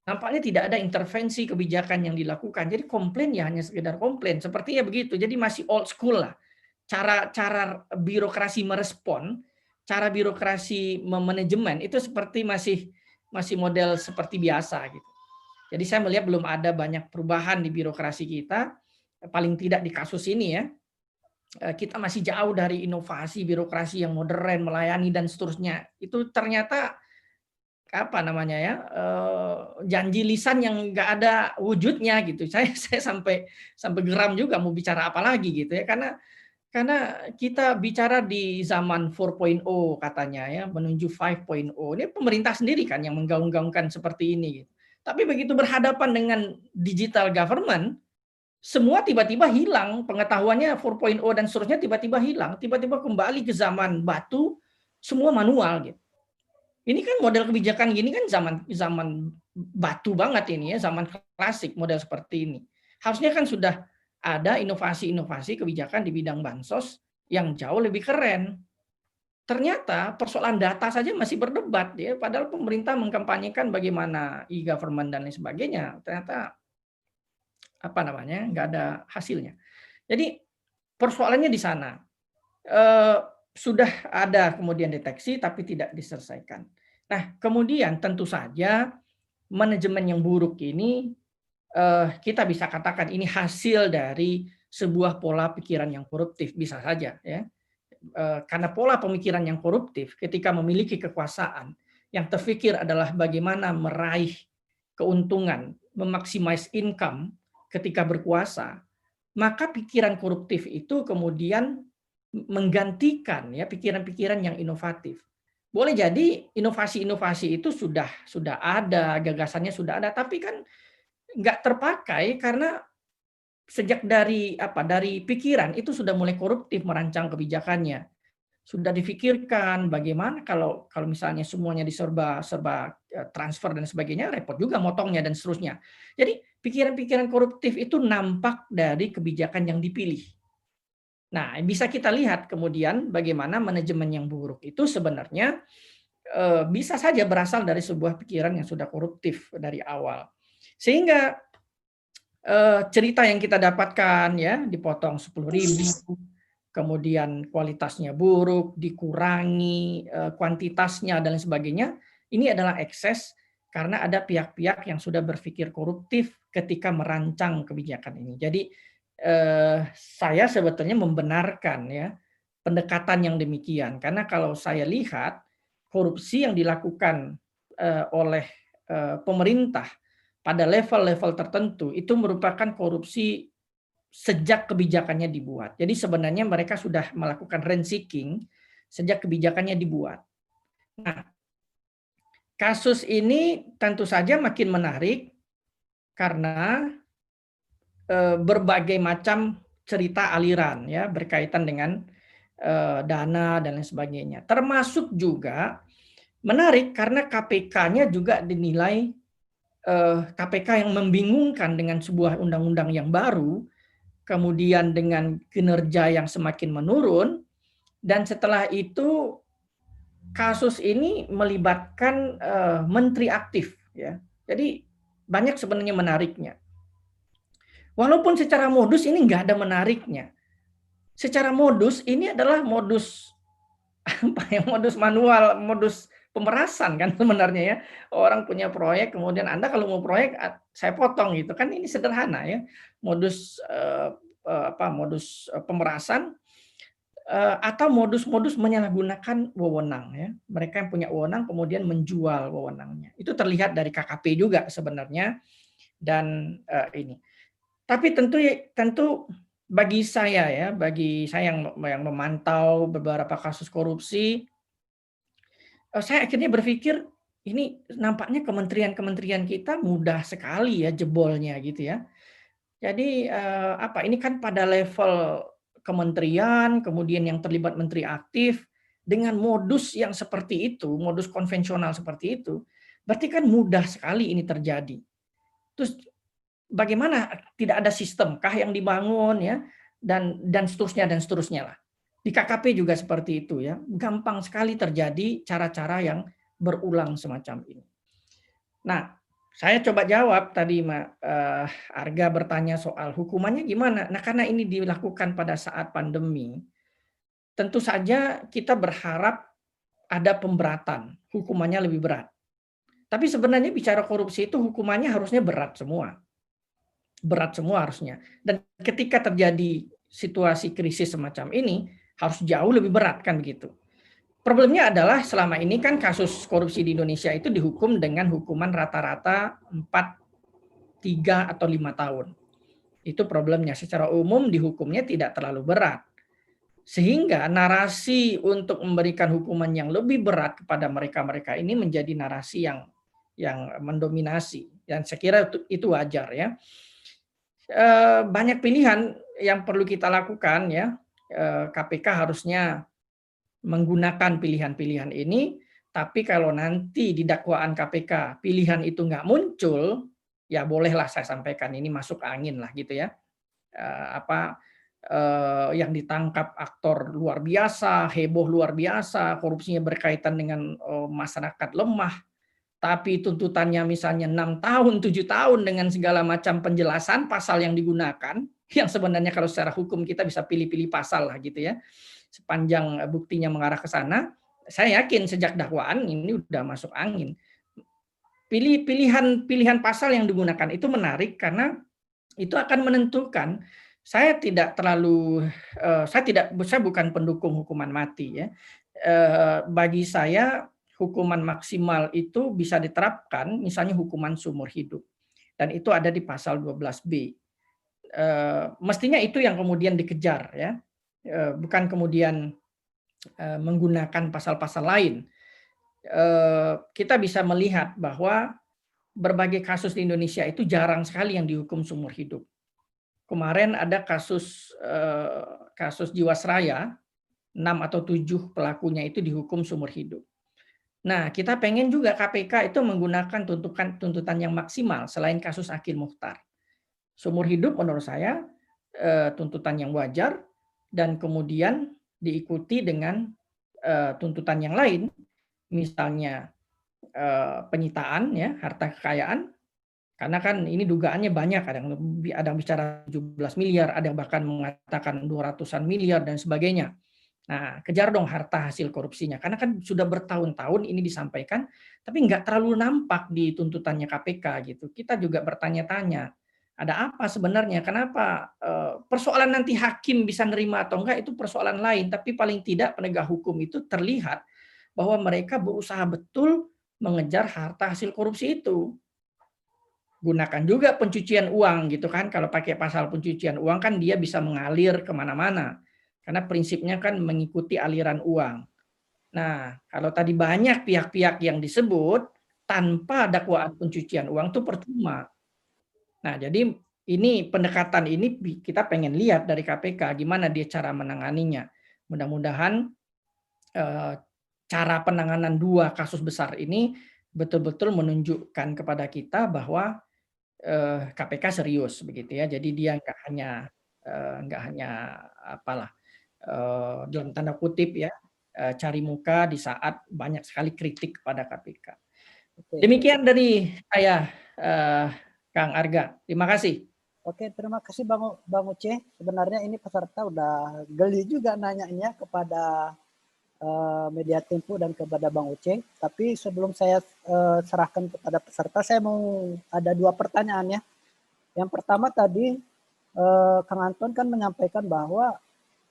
Nampaknya tidak ada intervensi kebijakan yang dilakukan. Jadi komplain ya hanya sekedar komplain. Sepertinya begitu. Jadi masih old school lah. Cara birokrasi merespon, cara birokrasi manajemen itu seperti masih model seperti biasa gitu. Jadi saya melihat belum ada banyak perubahan di birokrasi kita. Paling tidak di kasus ini ya, kita masih jauh dari inovasi birokrasi yang modern, melayani dan seterusnya. Itu ternyata janji lisan yang nggak ada wujudnya gitu. Saya sampai geram juga mau bicara apa lagi gitu ya, karena kita bicara di zaman 4.0 katanya ya, menuju 5.0. Ini pemerintah sendiri kan yang menggaung-gaungkan seperti ini gitu. Tapi begitu berhadapan dengan digital government, semua tiba-tiba hilang, pengetahuannya 4.0 dan seterusnya tiba-tiba hilang, tiba-tiba kembali ke zaman batu, semua manual gitu. Ini kan model kebijakan gini kan zaman batu banget ini ya, zaman klasik model seperti ini. Harusnya kan sudah ada inovasi-inovasi kebijakan di bidang bansos yang jauh lebih keren. Ternyata persoalan data saja masih berdebat ya, padahal pemerintah mengkampanyekan bagaimana e-government dan lain sebagainya. Ternyata nggak ada hasilnya. Jadi persoalannya di sana. Sudah ada kemudian deteksi tapi tidak diselesaikan. Nah, kemudian tentu saja manajemen yang buruk ini kita bisa katakan ini hasil dari sebuah pola pikiran yang koruptif, bisa saja ya. Karena pola pemikiran yang koruptif ketika memiliki kekuasaan yang terfikir adalah bagaimana meraih keuntungan, memaksimais income ketika berkuasa, maka pikiran koruptif itu kemudian menggantikan ya pikiran-pikiran yang inovatif. Boleh jadi inovasi-inovasi itu sudah ada, gagasannya sudah ada, tapi kan nggak terpakai karena sejak dari pikiran itu sudah mulai koruptif merancang kebijakannya. Sudah difikirkan bagaimana kalau misalnya semuanya serba transfer dan sebagainya, repot juga motongnya dan seterusnya. Jadi pikiran-pikiran koruptif itu nampak dari kebijakan yang dipilih. Nah, bisa kita lihat kemudian bagaimana manajemen yang buruk itu sebenarnya bisa saja berasal dari sebuah pikiran yang sudah koruptif dari awal. Sehingga cerita yang kita dapatkan ya, dipotong 10.000, kemudian kualitasnya buruk, dikurangi kuantitasnya dan lain sebagainya, ini adalah ekses karena ada pihak-pihak yang sudah berpikir koruptif ketika merancang kebijakan ini. Jadi saya sebetulnya membenarkan ya pendekatan yang demikian, karena kalau saya lihat korupsi yang dilakukan oleh pemerintah pada level-level tertentu itu merupakan korupsi sejak kebijakannya dibuat. Jadi sebenarnya mereka sudah melakukan rent seeking sejak kebijakannya dibuat. Nah, kasus ini tentu saja makin menarik karena berbagai macam cerita aliran ya berkaitan dengan dana dan lain sebagainya. Termasuk juga menarik karena KPK-nya juga dinilai KPK yang membingungkan dengan sebuah undang-undang yang baru, kemudian dengan kinerja yang semakin menurun, dan setelah itu kasus ini melibatkan menteri aktif ya. Jadi banyak sebenarnya menariknya. Walaupun secara modus ini nggak ada menariknya. Secara modus ini adalah modus apa ya, modus manual, modus pemerasan kan sebenarnya ya. Orang punya proyek, kemudian Anda kalau mau proyek saya potong gitu kan, ini sederhana ya. Modus modus pemerasan atau modus-modus menyalahgunakan wewenang ya. Mereka yang punya wewenang kemudian menjual wewenangnya. Itu terlihat dari KKP juga sebenarnya dan ini. Tapi tentu bagi saya yang memantau beberapa kasus korupsi, saya akhirnya berpikir ini nampaknya kementerian-kementerian kita mudah sekali ya jebolnya gitu ya. Jadi ini kan pada level kementerian, kemudian yang terlibat menteri aktif dengan modus yang seperti itu, modus konvensional seperti itu, berarti kan mudah sekali ini terjadi. Terus bagaimana tidak ada sistemkah yang dibangun ya dan seterusnya lah. Di KKP juga seperti itu ya. Gampang sekali terjadi cara-cara yang berulang semacam ini. Nah, saya coba jawab tadi Arga bertanya soal hukumannya gimana. Nah, karena ini dilakukan pada saat pandemi, tentu saja kita berharap ada pemberatan, hukumannya lebih berat. Tapi sebenarnya bicara korupsi itu hukumannya harusnya berat semua. Berat semua harusnya. Dan ketika terjadi situasi krisis semacam ini, harus jauh lebih berat kan begitu. Problemnya adalah selama ini kan kasus korupsi di Indonesia itu dihukum dengan hukuman rata-rata 4, 3, atau 5 tahun. Itu problemnya. Secara umum dihukumnya tidak terlalu berat. Sehingga narasi untuk memberikan hukuman yang lebih berat kepada mereka-mereka ini menjadi narasi yang mendominasi. Dan saya kira itu wajar ya. Banyak pilihan yang perlu kita lakukan ya. KPK harusnya menggunakan pilihan-pilihan ini, tapi kalau nanti di dakwaan KPK pilihan itu nggak muncul, ya bolehlah saya sampaikan ini masuk angin lah gitu ya. Yang ditangkap aktor luar biasa, heboh luar biasa, korupsinya berkaitan dengan masyarakat lemah, tapi tuntutannya misalnya 6 tahun, 7 tahun dengan segala macam penjelasan pasal yang digunakan, yang sebenarnya kalau secara hukum kita bisa pilih-pilih pasal lah gitu ya. Sepanjang buktinya mengarah ke sana, saya yakin sejak dakwaan ini udah masuk angin. Pilihan pasal yang digunakan itu menarik karena itu akan menentukan. Saya bukan pendukung hukuman mati ya. Bagi saya hukuman maksimal itu bisa diterapkan, misalnya hukuman seumur hidup. Dan itu ada di pasal 12B. Mestinya itu yang kemudian dikejar ya. Bukan kemudian menggunakan pasal-pasal lain. Kita bisa melihat bahwa berbagai kasus di Indonesia itu jarang sekali yang dihukum seumur hidup. Kemarin ada kasus Jiwasraya, 6 atau 7 pelakunya itu dihukum seumur hidup. Nah, kita pengen juga KPK itu menggunakan tuntutan yang maksimal selain kasus Akil Mukhtar. Seumur hidup menurut saya tuntutan yang wajar, dan kemudian diikuti dengan tuntutan yang lain, misalnya penyitaan ya, harta kekayaan, Karena kan ini dugaannya banyak, ada yang bicara 17 miliar, ada yang bahkan mengatakan 200-an miliar dan sebagainya. Nah, kejar dong harta hasil korupsinya. Karena kan sudah bertahun-tahun ini disampaikan, tapi nggak terlalu nampak di tuntutannya KPK gitu. Kita juga bertanya-tanya, ada apa sebenarnya? Kenapa persoalan nanti hakim bisa nerima atau enggak itu persoalan lain, tapi paling tidak penegak hukum itu terlihat bahwa mereka berusaha betul mengejar harta hasil korupsi itu. Gunakan juga pencucian uang gitu kan, kalau pakai pasal pencucian uang kan dia bisa mengalir kemana-mana, karena prinsipnya kan mengikuti aliran uang. Nah, kalau tadi banyak pihak-pihak yang disebut, tanpa dakwaan pencucian uang itu percuma. Nah, jadi ini pendekatan ini kita pengen lihat dari KPK, gimana dia cara menanganinya. Mudah-mudahan cara penanganan 2 kasus besar ini betul-betul menunjukkan kepada kita bahwa KPK serius begitu ya. Jadi dia nggak hanya apalah dalam tanda kutip ya cari muka di saat banyak sekali kritik kepada KPK. Oke. Demikian dari saya, Kang Arga. Terima kasih. Oke, terima kasih Bang Uce. Sebenarnya ini peserta udah geli juga nanyanya kepada Media Tempo dan kepada Bang Uce. Tapi sebelum saya serahkan kepada peserta, saya mau ada 2 pertanyaan ya. Yang pertama tadi Kang Anton kan menyampaikan bahwa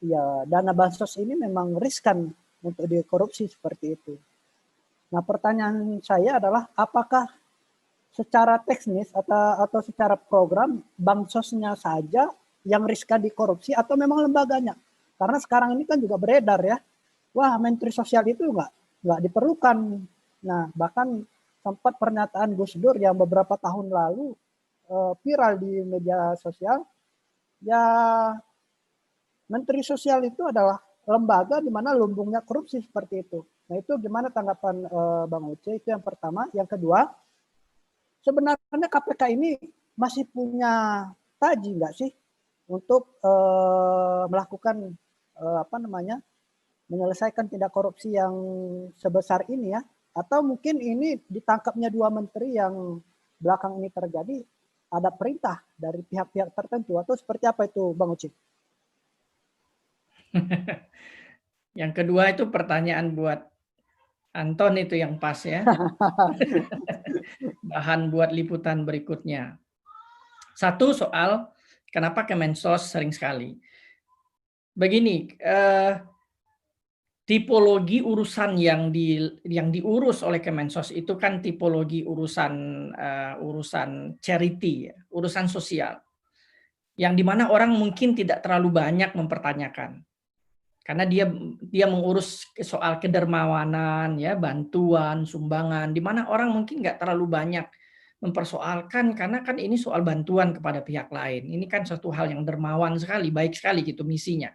ya dana bansos ini memang riskan untuk dikorupsi seperti itu. Nah, pertanyaan saya adalah apakah secara teknis atau secara program bansosnya saja yang riskan dikorupsi atau memang lembaganya? Karena sekarang ini kan juga beredar ya, wah Menteri Sosial itu nggak diperlukan. Nah, bahkan sempat pernyataan Gus Dur yang beberapa tahun lalu viral di media sosial, ya Menteri Sosial itu adalah lembaga di mana lumbungnya korupsi seperti itu. Nah, itu gimana tanggapan Bang Uce? Itu yang pertama. Yang kedua, sebenarnya KPK ini masih punya taji nggak sih untuk melakukan menyelesaikan tindak korupsi yang sebesar ini ya? Atau mungkin ini ditangkapnya 2 menteri yang belakang ini terjadi ada perintah dari pihak-pihak tertentu atau seperti apa itu Bang Uci? Yang kedua itu pertanyaan buat Anton itu yang pas ya. Bahan buat liputan berikutnya. Satu soal kenapa Kemensos sering sekali. Begini, tipologi urusan yang diurus oleh Kemensos itu kan tipologi urusan charity, urusan sosial. Yang dimana orang mungkin tidak terlalu banyak mempertanyakan. Karena dia mengurus soal kedermawanan, ya, bantuan, sumbangan, di mana orang mungkin nggak terlalu banyak mempersoalkan karena kan ini soal bantuan kepada pihak lain. Ini kan suatu hal yang dermawan sekali, baik sekali gitu misinya.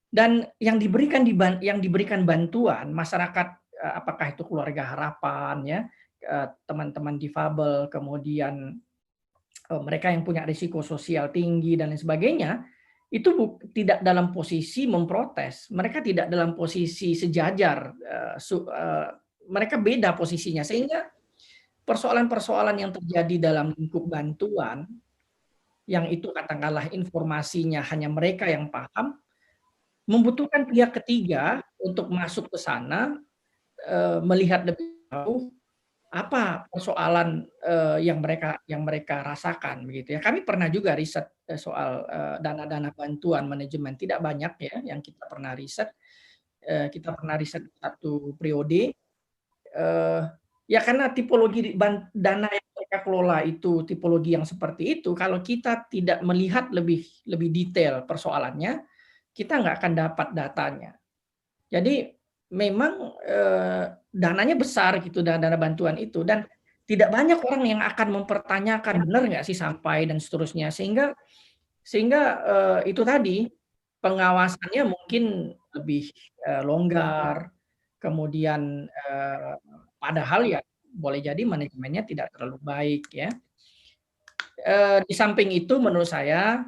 Dan yang diberikan bantuan masyarakat, apakah itu keluarga harapan, ya, teman-teman difabel, kemudian mereka yang punya risiko sosial tinggi dan lain sebagainya. Itu tidak dalam posisi memprotes, mereka tidak dalam posisi sejajar, mereka beda posisinya, sehingga persoalan-persoalan yang terjadi dalam lingkup bantuan, yang itu katakanlah informasinya hanya mereka yang paham, membutuhkan pihak ketiga untuk masuk ke sana, melihat lebih jauh apa persoalan yang mereka rasakan begitu ya. Kami pernah juga riset soal dana-dana bantuan manajemen, tidak banyak ya yang kita pernah riset. Kita pernah riset 1 periode. Ya karena tipologi dana yang mereka kelola itu tipologi yang seperti itu, kalau kita tidak melihat lebih detail persoalannya, kita nggak akan dapat datanya. Jadi memang dananya besar gitu, dana bantuan itu, dan tidak banyak orang yang akan mempertanyakan benar nggak sih sampai dan seterusnya, sehingga itu tadi pengawasannya mungkin lebih longgar, kemudian padahal ya boleh jadi manajemennya tidak terlalu baik ya. Di samping itu menurut saya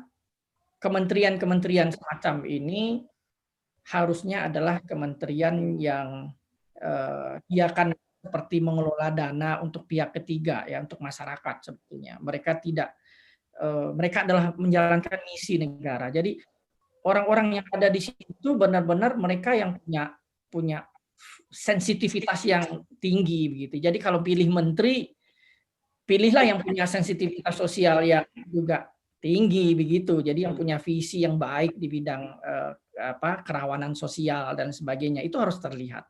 kementerian-kementerian semacam ini harusnya adalah kementerian yang dia akan seperti mengelola dana untuk pihak ketiga ya, untuk masyarakat sebetulnya. Mereka adalah menjalankan misi negara. Jadi orang-orang yang ada di situ benar-benar mereka yang punya sensitivitas yang tinggi begitu. Jadi kalau pilih menteri, pilihlah yang punya sensitivitas sosial yang juga tinggi begitu. Jadi yang punya visi yang baik di bidang kerawanan sosial dan sebagainya, itu harus terlihat.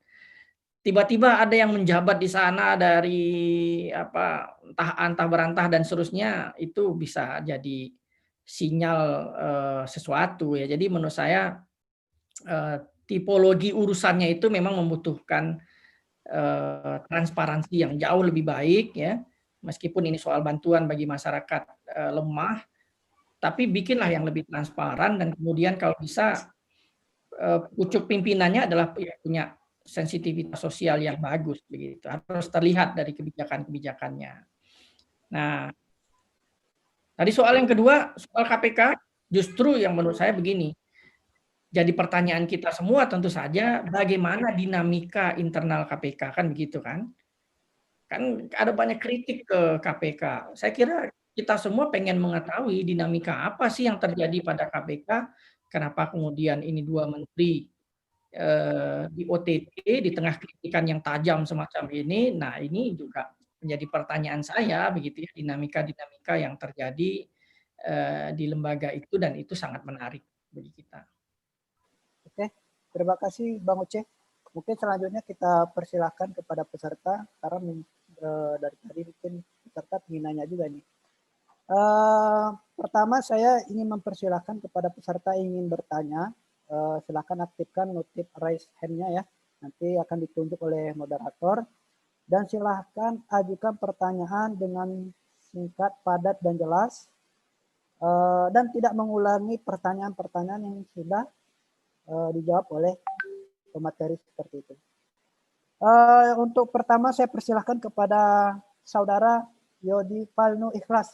Tiba-tiba ada yang menjabat di sana dari entah berantah dan seterusnya, itu bisa jadi sinyal sesuatu ya. Jadi menurut saya tipologi urusannya itu memang membutuhkan transparansi yang jauh lebih baik ya. Meskipun ini soal bantuan bagi masyarakat lemah, tapi bikinlah yang lebih transparan, dan kemudian kalau bisa pucuk pimpinannya adalah punya sensitivitas sosial yang bagus begitu. Harus terlihat dari kebijakan-kebijakannya. Nah, tadi soal yang kedua, soal KPK, justru yang menurut saya begini. Jadi pertanyaan kita semua tentu saja bagaimana dinamika internal KPK, kan begitu kan? Kan ada banyak kritik ke KPK. Saya kira kita semua pengen mengetahui dinamika apa sih yang terjadi pada KPK, kenapa kemudian ini 2 menteri di OTT di tengah kritikan yang tajam semacam ini. Nah, ini juga menjadi pertanyaan saya begitu ya, dinamika-dinamika yang terjadi di lembaga itu, dan itu sangat menarik bagi kita. Oke, terima kasih Bang Uce. Mungkin selanjutnya kita persilahkan kepada peserta, karena dari tadi mungkin peserta ingin nanya juga nih. Pertama saya ingin mempersilahkan kepada peserta yang ingin bertanya, silakan aktifkan notif raise hand-nya ya, nanti akan ditunjuk oleh moderator, dan silahkan ajukan pertanyaan dengan singkat, padat, dan jelas, dan tidak mengulangi pertanyaan-pertanyaan yang sudah dijawab oleh pemateri seperti itu. Untuk pertama saya persilahkan kepada saudara Yodi Palnu Ikhlas.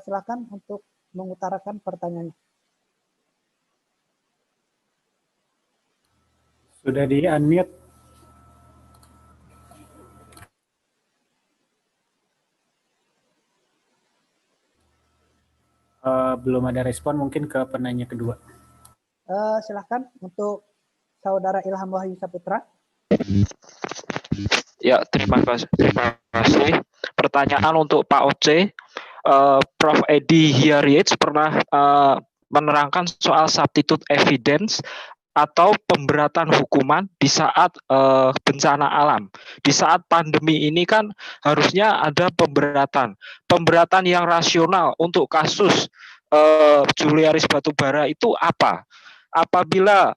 Silakan untuk mengutarakan pertanyaannya. Sudah di-unmute. Belum ada respon, mungkin ke penanya kedua. Silakan untuk saudara Ilham Wahyu Saputra. Ya, terima kasih. Pertanyaan untuk Pak Oce. Prof. Edi Hiaryets pernah menerangkan soal substitute evidence atau pemberatan hukuman di saat bencana alam. Di saat pandemi ini kan harusnya ada pemberatan yang rasional untuk kasus Juliaris Batubara itu apa? Apabila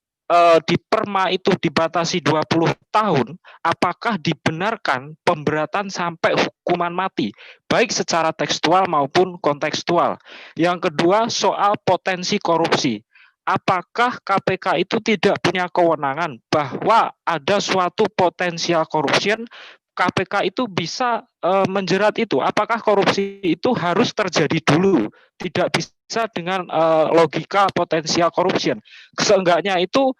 di Perma itu dibatasi 20 tahun, apakah dibenarkan pemberatan sampai hukuman mati, baik secara tekstual maupun kontekstual? Yang kedua, soal potensi korupsi. Apakah KPK itu tidak punya kewenangan bahwa ada suatu potensial corruption, KPK itu bisa menjerat itu? Apakah korupsi itu harus terjadi dulu? Tidak bisa dengan logika potensial corruption. Seenggaknya itu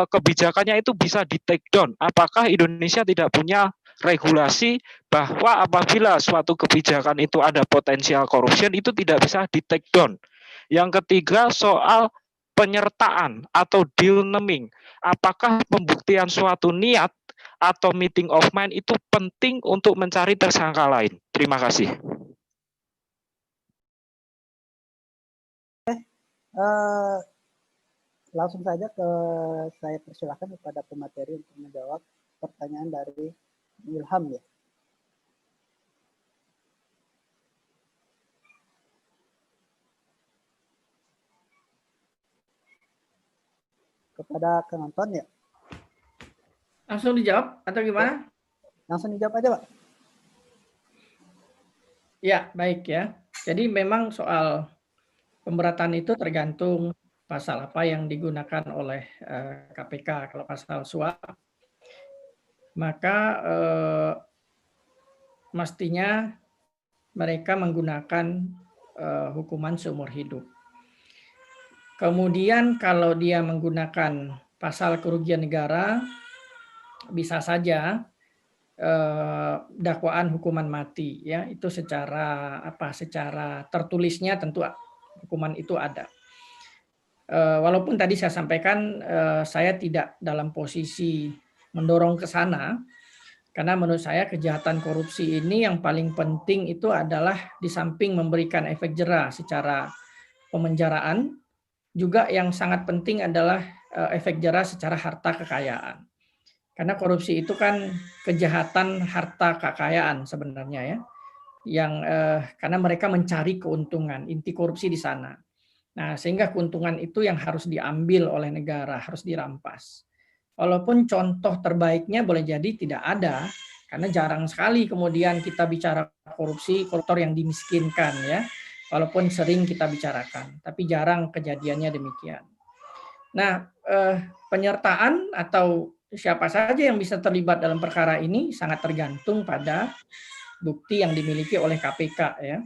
kebijakannya itu bisa di take down. Apakah Indonesia tidak punya regulasi bahwa apabila suatu kebijakan itu ada potensial corruption itu tidak bisa di take down? Yang ketiga, soal penyertaan atau deal naming. Apakah pembuktian suatu niat atau meeting of mind itu penting untuk mencari tersangka lain? Terima kasih. Langsung saja saya persilahkan kepada pemateri untuk menjawab pertanyaan dari Ilham ya. Kepada penonton ya. Langsung dijawab atau gimana? Langsung dijawab aja, Pak. Ya, baik ya. Jadi memang soal pemberatan itu tergantung pasal apa yang digunakan oleh KPK. Kalau pasal suap, maka mestinya mereka menggunakan hukuman seumur hidup. Kemudian kalau dia menggunakan pasal kerugian negara, bisa saja dakwaan hukuman mati, ya itu secara tertulisnya tentu hukuman itu ada. Walaupun tadi saya sampaikan saya tidak dalam posisi mendorong ke sana, karena menurut saya kejahatan korupsi ini yang paling penting itu adalah di samping memberikan efek jera secara pemenjaraan, juga yang sangat penting adalah efek jera secara harta kekayaan. Karena korupsi itu kan kejahatan harta kekayaan sebenarnya ya, yang karena mereka mencari keuntungan, inti korupsi di sana. Nah, sehingga keuntungan itu yang harus diambil oleh negara, harus dirampas. Walaupun contoh terbaiknya boleh jadi tidak ada, karena jarang sekali kemudian kita bicara korupsi, koruptor yang dimiskinkan ya, walaupun sering kita bicarakan, tapi jarang kejadiannya demikian. Nah, penyertaan atau siapa saja yang bisa terlibat dalam perkara ini sangat tergantung pada bukti yang dimiliki oleh KPK ya.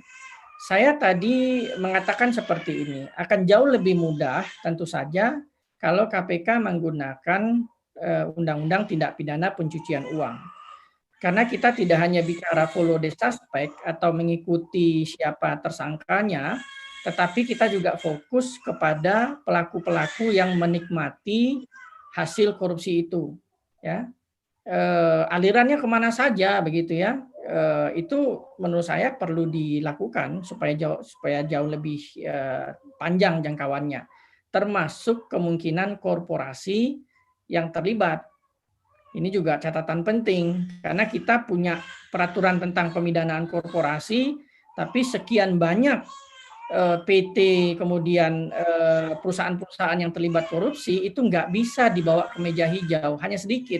Saya tadi mengatakan seperti ini, akan jauh lebih mudah tentu saja kalau KPK menggunakan Undang-Undang Tindak Pidana Pencucian Uang. Karena kita tidak hanya bicara follow the suspect atau mengikuti siapa tersangkanya, tetapi kita juga fokus kepada pelaku-pelaku yang menikmati hasil korupsi itu, ya. Alirannya kemana saja begitu ya, itu menurut saya perlu dilakukan supaya jauh lebih panjang jangkauannya, termasuk kemungkinan korporasi yang terlibat. Ini juga catatan penting karena kita punya peraturan tentang pemidanaan korporasi, tapi sekian banyak PT kemudian perusahaan-perusahaan yang terlibat korupsi itu nggak bisa dibawa ke meja hijau, hanya sedikit.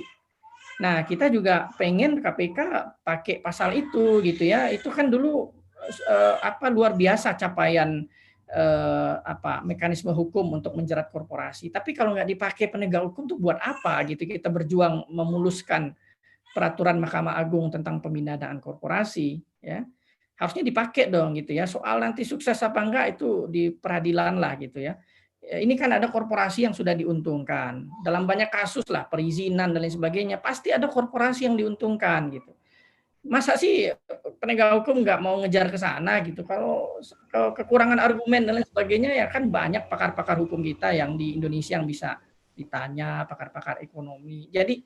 Nah, kita juga pengen KPK pakai pasal itu gitu ya. Itu kan dulu luar biasa capaian mekanisme hukum untuk menjerat korporasi. Tapi kalau nggak dipakai penegak hukum tuh buat apa gitu? Kita berjuang memuluskan peraturan Mahkamah Agung tentang pemindanaan korporasi ya. Harusnya dipakai dong gitu ya. Soal nanti sukses apa enggak itu di peradilan lah gitu ya. Ini kan ada korporasi yang sudah diuntungkan. Dalam banyak kasus lah, perizinan dan lain sebagainya, pasti ada korporasi yang diuntungkan gitu. Masa sih penegak hukum nggak mau ngejar ke sana gitu? Kalau kekurangan argumen dan lain sebagainya, ya kan banyak pakar-pakar hukum kita yang di Indonesia yang bisa ditanya, pakar-pakar ekonomi. Jadi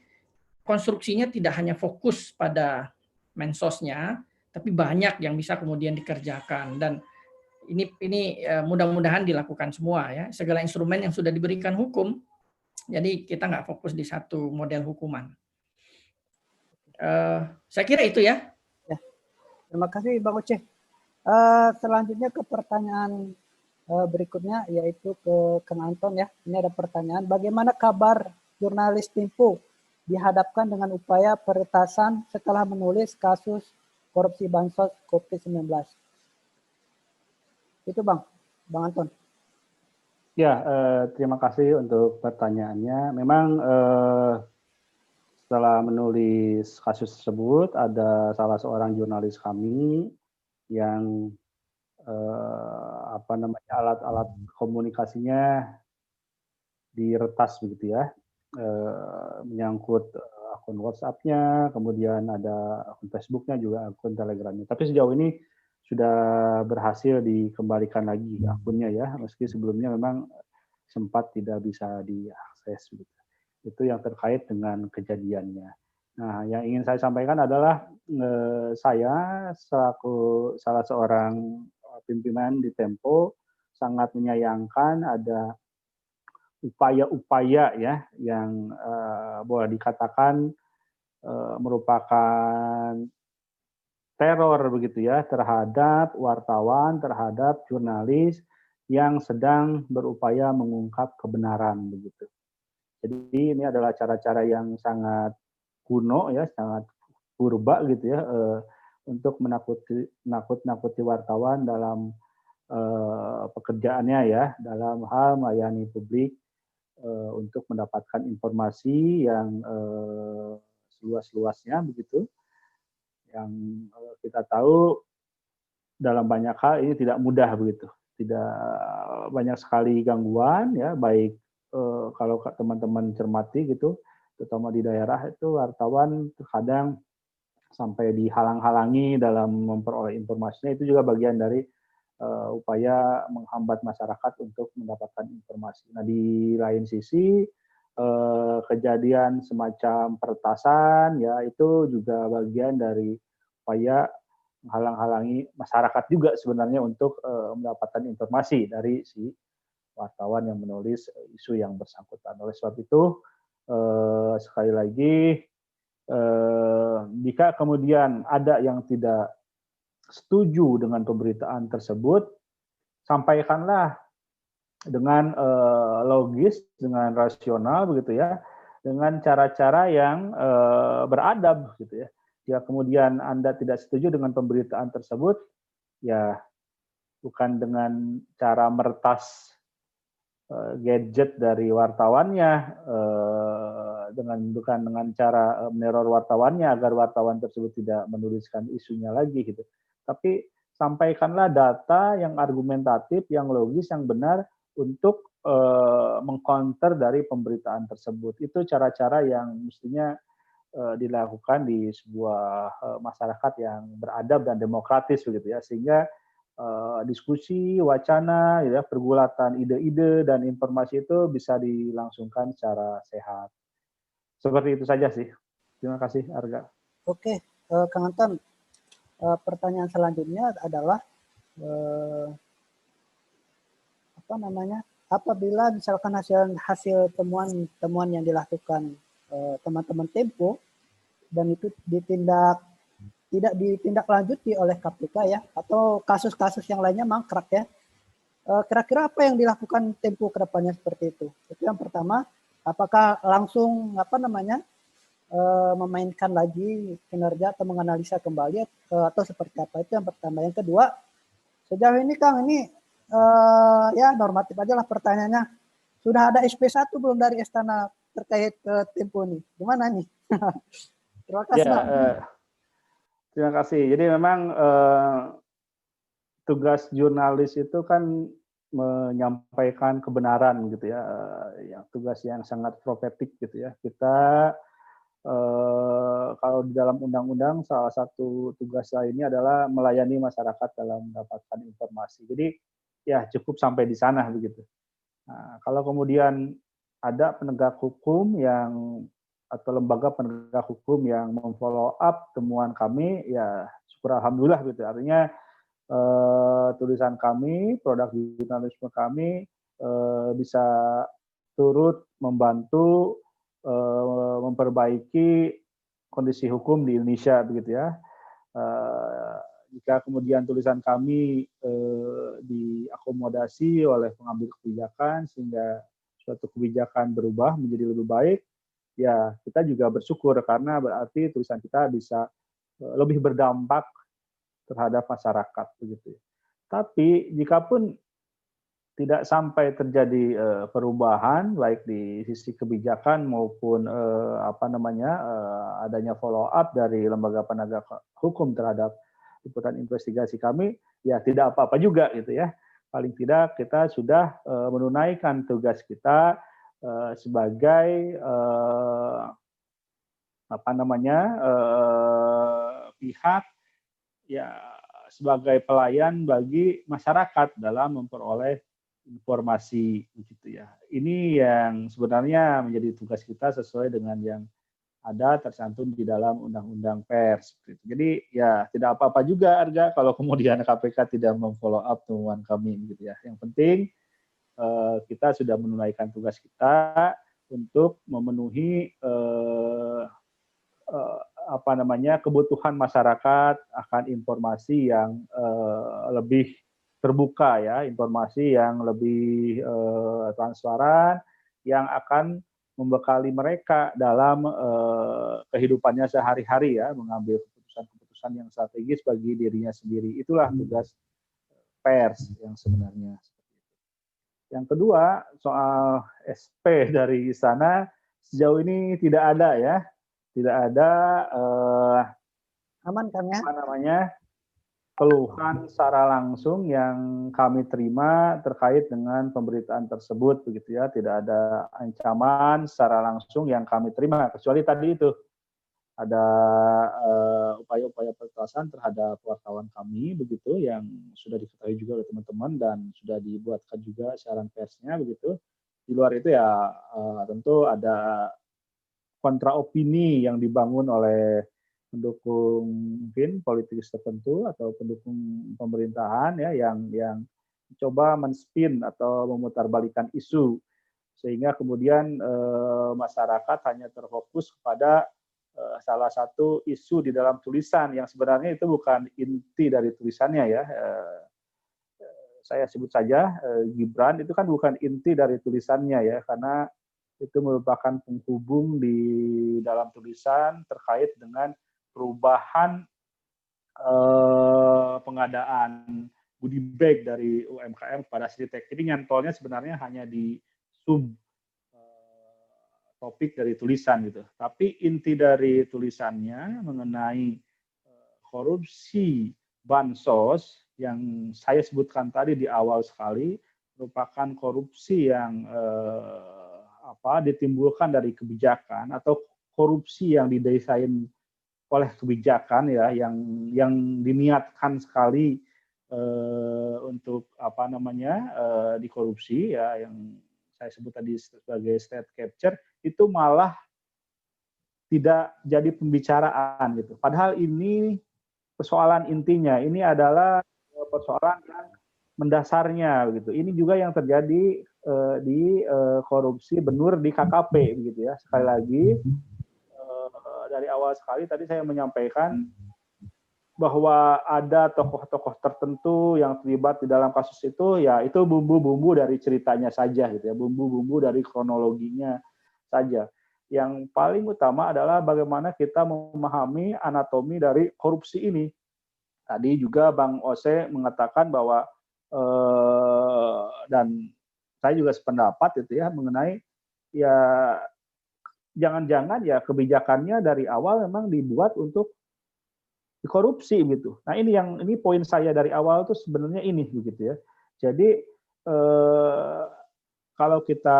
konstruksinya tidak hanya fokus pada mensosnya, tapi banyak yang bisa kemudian dikerjakan. Dan ini mudah-mudahan dilakukan semua ya, segala instrumen yang sudah diberikan hukum. Jadi kita nggak fokus di satu model hukuman. Saya kira itu ya. Terima kasih Bang Uce. Selanjutnya ke pertanyaan berikutnya, yaitu ke Kang Anton ya. Ini ada pertanyaan, bagaimana kabar jurnalis Tempo dihadapkan dengan upaya peretasan setelah menulis kasus korupsi bansos COVID-19? Itu Bang Anton. Ya, terima kasih untuk pertanyaannya. Memang setelah menulis kasus tersebut, ada salah seorang jurnalis kami yang alat-alat komunikasinya diretas begitu ya, menyangkut akun WhatsApp-nya, kemudian ada akun Facebook-nya, juga akun Telegram-nya. Tapi sejauh ini sudah berhasil dikembalikan lagi akunnya ya, meski sebelumnya memang sempat tidak bisa diakses begitu. Itu yang terkait dengan kejadiannya. Nah, yang ingin saya sampaikan adalah saya selaku salah seorang pimpinan di Tempo sangat menyayangkan ada upaya-upaya ya yang boleh dikatakan merupakan teror begitu ya terhadap wartawan, terhadap jurnalis yang sedang berupaya mengungkap kebenaran begitu. Jadi ini adalah cara-cara yang sangat kuno ya, sangat purba gitu ya, untuk menakut-nakuti wartawan dalam pekerjaannya ya, dalam hal melayani publik untuk mendapatkan informasi yang seluas-luasnya begitu. Yang kita tahu dalam banyak hal ini tidak mudah begitu, tidak banyak sekali gangguan ya, baik kalau teman-teman cermati gitu, terutama di daerah itu wartawan terkadang sampai dihalang-halangi dalam memperoleh informasinya, itu juga bagian dari upaya menghambat masyarakat untuk mendapatkan informasi. Nah, di lain sisi kejadian semacam peretasan ya itu juga bagian dari upaya menghalang-halangi masyarakat juga sebenarnya untuk mendapatkan informasi dari si wartawan yang menulis isu yang bersangkutan. Oleh sebab itu sekali lagi jika kemudian ada yang tidak setuju dengan pemberitaan tersebut, sampaikanlah dengan logis, dengan rasional begitu ya, dengan cara-cara yang beradab gitu ya. Jika kemudian Anda tidak setuju dengan pemberitaan tersebut, ya bukan dengan cara meretas gadget dari wartawannya, bukan dengan cara meneror wartawannya agar wartawan tersebut tidak menuliskan isunya lagi gitu. Tapi sampaikanlah data yang argumentatif, yang logis, yang benar untuk mengcounter dari pemberitaan tersebut. Itu cara-cara yang mestinya dilakukan di sebuah masyarakat yang beradab dan demokratis begitu ya, sehingga diskusi, wacana, ya, pergulatan ide-ide dan informasi itu bisa dilangsungkan secara sehat. Seperti itu saja sih. Terima kasih, Arga. Oke, Kang Anton, pertanyaan selanjutnya adalah apabila misalkan hasil temuan yang dilakukan teman-teman Tempo dan itu tidak ditindaklanjuti oleh KPK ya, atau kasus-kasus yang lainnya mangkrak ya, kira-kira apa yang dilakukan Tempo ke depannya seperti itu? Itu yang pertama. Apakah langsung memainkan lagi kinerja atau menganalisa kembali atau seperti apa? Itu yang pertama. Yang kedua, sejauh ini Kang, ini ya normatif aja lah pertanyaannya. Sudah ada SP1 belum dari Istana terkait Tempo nih? Gimana nih? Terima kasih, Bang. Terima kasih. Jadi memang tugas jurnalis itu kan menyampaikan kebenaran gitu ya, tugas yang sangat profetik gitu ya. Kita kalau di dalam undang-undang salah satu tugas lainnya adalah melayani masyarakat dalam mendapatkan informasi. Jadi ya cukup sampai di sana begitu. Nah, kalau kemudian ada penegak hukum atau lembaga penegak hukum yang memfollow up temuan kami, ya syukur alhamdulillah gitu. Artinya tulisan kami, produk jurnalisme kami bisa turut membantu memperbaiki kondisi hukum di Indonesia begitu ya. Jika kemudian tulisan kami diakomodasi oleh pengambil kebijakan sehingga suatu kebijakan berubah menjadi lebih baik, ya kita juga bersyukur karena berarti tulisan kita bisa lebih berdampak terhadap masyarakat begitu. Tapi jikapun tidak sampai terjadi perubahan baik di sisi kebijakan maupun adanya follow up dari lembaga penegak hukum terhadap liputan investigasi kami, ya tidak apa-apa juga gitu ya. Paling tidak kita sudah menunaikan tugas kita sebagai pihak ya sebagai pelayan bagi masyarakat dalam memperoleh informasi begitu ya. Ini yang sebenarnya menjadi tugas kita sesuai dengan yang ada tercantum di dalam Undang-Undang Pers. Jadi ya tidak apa-apa juga Arga kalau kemudian KPK tidak memfollow up temuan kami gitu ya. Yang penting kita sudah menunaikan tugas kita untuk memenuhi kebutuhan masyarakat akan informasi yang lebih terbuka ya, informasi yang lebih transparan yang akan membekali mereka dalam kehidupannya sehari-hari ya, mengambil keputusan-keputusan yang strategis bagi dirinya sendiri. Itulah tugas pers yang sebenarnya. Yang kedua, soal SP dari istana sejauh ini tidak ada ya. Tidak ada aman kan ya? Keluhan secara langsung yang kami terima terkait dengan pemberitaan tersebut begitu ya. Tidak ada ancaman secara langsung yang kami terima kecuali tadi itu ada upaya-upaya peretasan terhadap wartawan kami begitu yang sudah diketahui juga oleh teman-teman dan sudah dibuatkan juga siaran persnya begitu. Di luar itu ya tentu ada kontra opini yang dibangun oleh pendukung mungkin politis tertentu atau pendukung pemerintahan ya yang coba men-spin atau memutarbalikkan isu sehingga kemudian masyarakat hanya terfokus kepada salah satu isu di dalam tulisan yang sebenarnya itu bukan inti dari tulisannya ya. Saya sebut saja Gibran itu kan bukan inti dari tulisannya ya, karena itu merupakan penghubung di dalam tulisan terkait dengan perubahan pengadaan goodie bag dari UMKM kepada Sritek. Jadi nyantolnya sebenarnya hanya di sub topik dari tulisan gitu. Tapi inti dari tulisannya mengenai korupsi bansos yang saya sebutkan tadi di awal sekali merupakan korupsi yang ditimbulkan dari kebijakan atau korupsi yang didesain oleh kebijakan ya yang diniatkan sekali untuk dikorupsi ya yang saya sebut tadi sebagai state capture itu malah tidak jadi pembicaraan gitu. Padahal ini persoalan intinya, ini adalah persoalan yang mendasarnya gitu. Ini juga yang terjadi di korupsi benur di KKP begitu ya. Sekali lagi dari awal sekali tadi saya menyampaikan bahwa ada tokoh-tokoh tertentu yang terlibat di dalam kasus itu, ya itu bumbu-bumbu dari ceritanya saja gitu ya, bumbu-bumbu dari kronologinya saja. Yang paling utama adalah bagaimana kita memahami anatomi dari korupsi ini. Tadi juga Bang Ose mengatakan bahwa dan saya juga sependapat itu ya mengenai ya jangan-jangan ya kebijakannya dari awal memang dibuat untuk dikorupsi gitu. Nah ini poin saya dari awal tuh sebenarnya ini begitu ya. Jadi kalau kita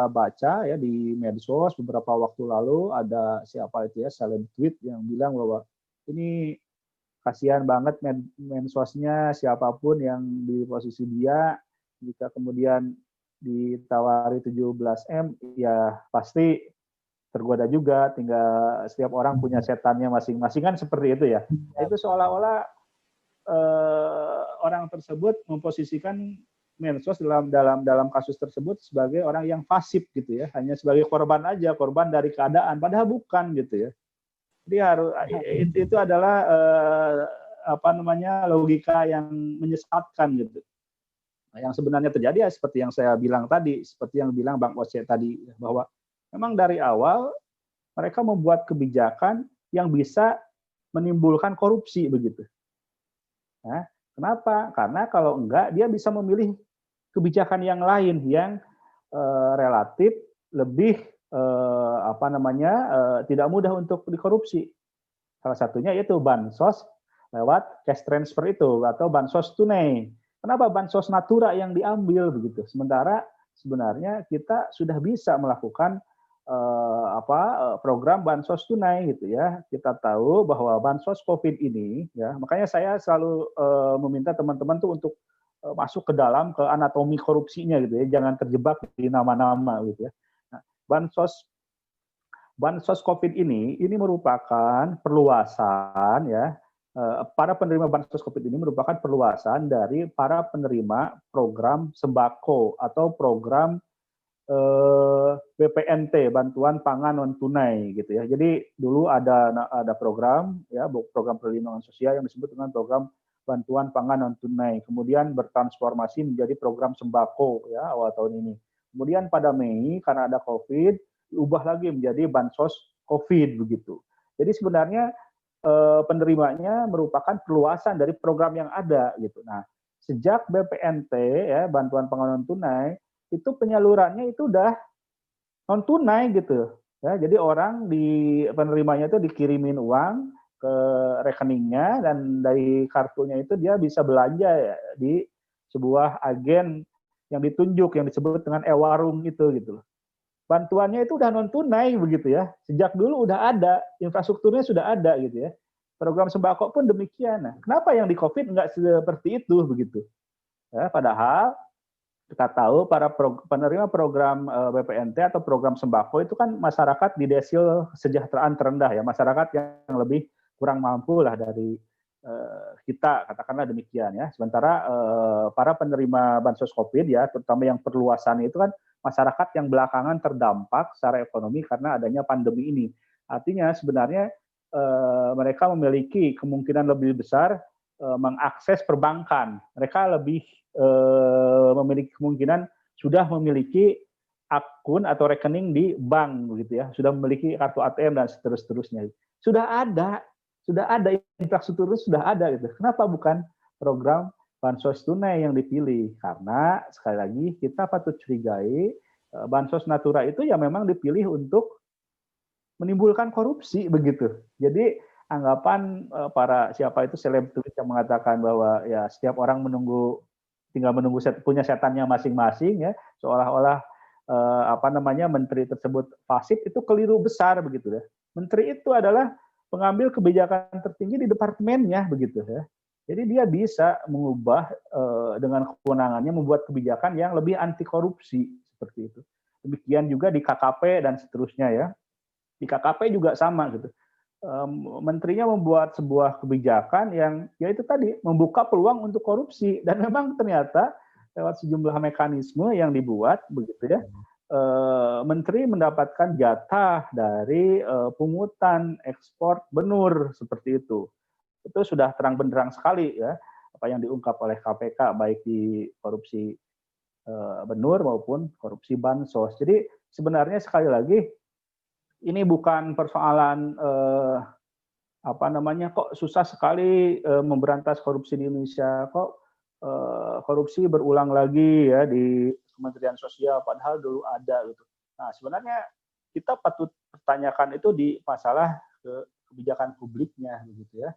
baca ya di medsos beberapa waktu lalu ada siapa itu ya seleb tweet yang bilang bahwa ini kasihan banget mensosnya siapapun yang di posisi dia jika kemudian ditawari 17M ya pasti tergoda juga, tinggal setiap orang punya setannya masing-masing kan seperti itu ya. Itu seolah-olah orang tersebut memposisikan mensos dalam kasus tersebut sebagai orang yang pasif gitu ya, hanya sebagai korban aja, korban dari keadaan, padahal bukan gitu ya. Jadi harus itu adalah logika yang menyesatkan gitu. Nah, yang sebenarnya terjadi ya seperti yang saya bilang tadi, seperti yang bilang Bang Ose tadi bahwa memang dari awal mereka membuat kebijakan yang bisa menimbulkan korupsi begitu. Nah, kenapa? Karena kalau enggak dia bisa memilih kebijakan yang lain yang relatif lebih tidak mudah untuk dikorupsi. Salah satunya yaitu bansos lewat cash transfer itu atau bansos tunai. Kenapa bansos natura yang diambil begitu? Sementara sebenarnya kita sudah bisa melakukan program bansos tunai gitu ya. Kita tahu bahwa bansos COVID ini ya, makanya saya selalu meminta teman-teman tuh untuk masuk ke dalam ke anatomi korupsinya gitu ya, jangan terjebak di nama-nama gitu ya. Nah, bansos COVID ini merupakan perluasan ya. Para penerima bansos COVID ini merupakan perluasan dari para penerima program sembako atau program BPNT, bantuan pangan non tunai gitu ya. Jadi dulu ada program ya, program perlindungan sosial yang disebut dengan program bantuan pangan non tunai. Kemudian bertransformasi menjadi program sembako ya awal tahun ini. Kemudian pada Mei karena ada Covid diubah lagi menjadi bansos Covid begitu. Jadi sebenarnya penerimanya merupakan perluasan dari program yang ada gitu. Nah, sejak BPNT ya bantuan pangan non tunai itu penyalurannya itu udah non tunai gitu ya. Jadi orang di penerimanya itu dikirimin uang ke rekeningnya dan dari kartunya itu dia bisa belanja ya, di sebuah agen yang ditunjuk yang disebut dengan e-warung itu gitu. bantuannya itu udah non tunai begitu ya. Sejak dulu udah ada, infrastrukturnya sudah ada gitu ya. Program sembako pun demikian. Nah, kenapa yang di COVID nggak seperti itu begitu? Ya, padahal kita tahu para penerima program BPNT atau program sembako itu kan masyarakat di desil kesejahteraan terendah ya, masyarakat yang lebih kurang mampu lah dari kita, katakanlah demikian ya. Sementara para penerima bansos COVID ya, terutama yang perluasan itu kan masyarakat yang belakangan terdampak secara ekonomi karena adanya pandemi ini. Artinya sebenarnya mereka memiliki kemungkinan lebih besar mengakses perbankan. Mereka lebih memiliki kemungkinan sudah memiliki akun atau rekening di bank begitu ya, sudah memiliki kartu ATM dan seterusnya. Sudah ada infrastruktur sudah ada gitu. Kenapa bukan program bansos tunai yang dipilih? Karena sekali lagi kita patut curigai bansos natura itu ya memang dipilih untuk menimbulkan korupsi begitu. Jadi anggapan para siapa itu selebritis yang mengatakan bahwa ya setiap orang tinggal menunggu punya setannya masing-masing ya, seolah-olah menteri tersebut fasik, itu keliru besar begitu ya. Menteri itu adalah pengambil kebijakan tertinggi di departemennya begitu ya. Jadi dia bisa mengubah dengan kewenangannya membuat kebijakan yang lebih anti korupsi seperti itu. Demikian juga di KKP dan seterusnya ya. Di KKP juga sama gitu. Menterinya membuat sebuah kebijakan yang ya itu tadi membuka peluang untuk korupsi, dan memang ternyata lewat sejumlah mekanisme yang dibuat begitu ya, menteri mendapatkan jatah dari pungutan ekspor benur seperti itu. Itu sudah terang benderang sekali ya apa yang diungkap oleh KPK baik di korupsi benur maupun korupsi bansos. Jadi sebenarnya sekali lagi ini bukan persoalan kok susah sekali memberantas korupsi di Indonesia, kok korupsi berulang lagi ya di Kementerian Sosial padahal dulu ada gitu. Nah, sebenarnya kita patut pertanyakan itu di masalah kebijakan publiknya begitu ya.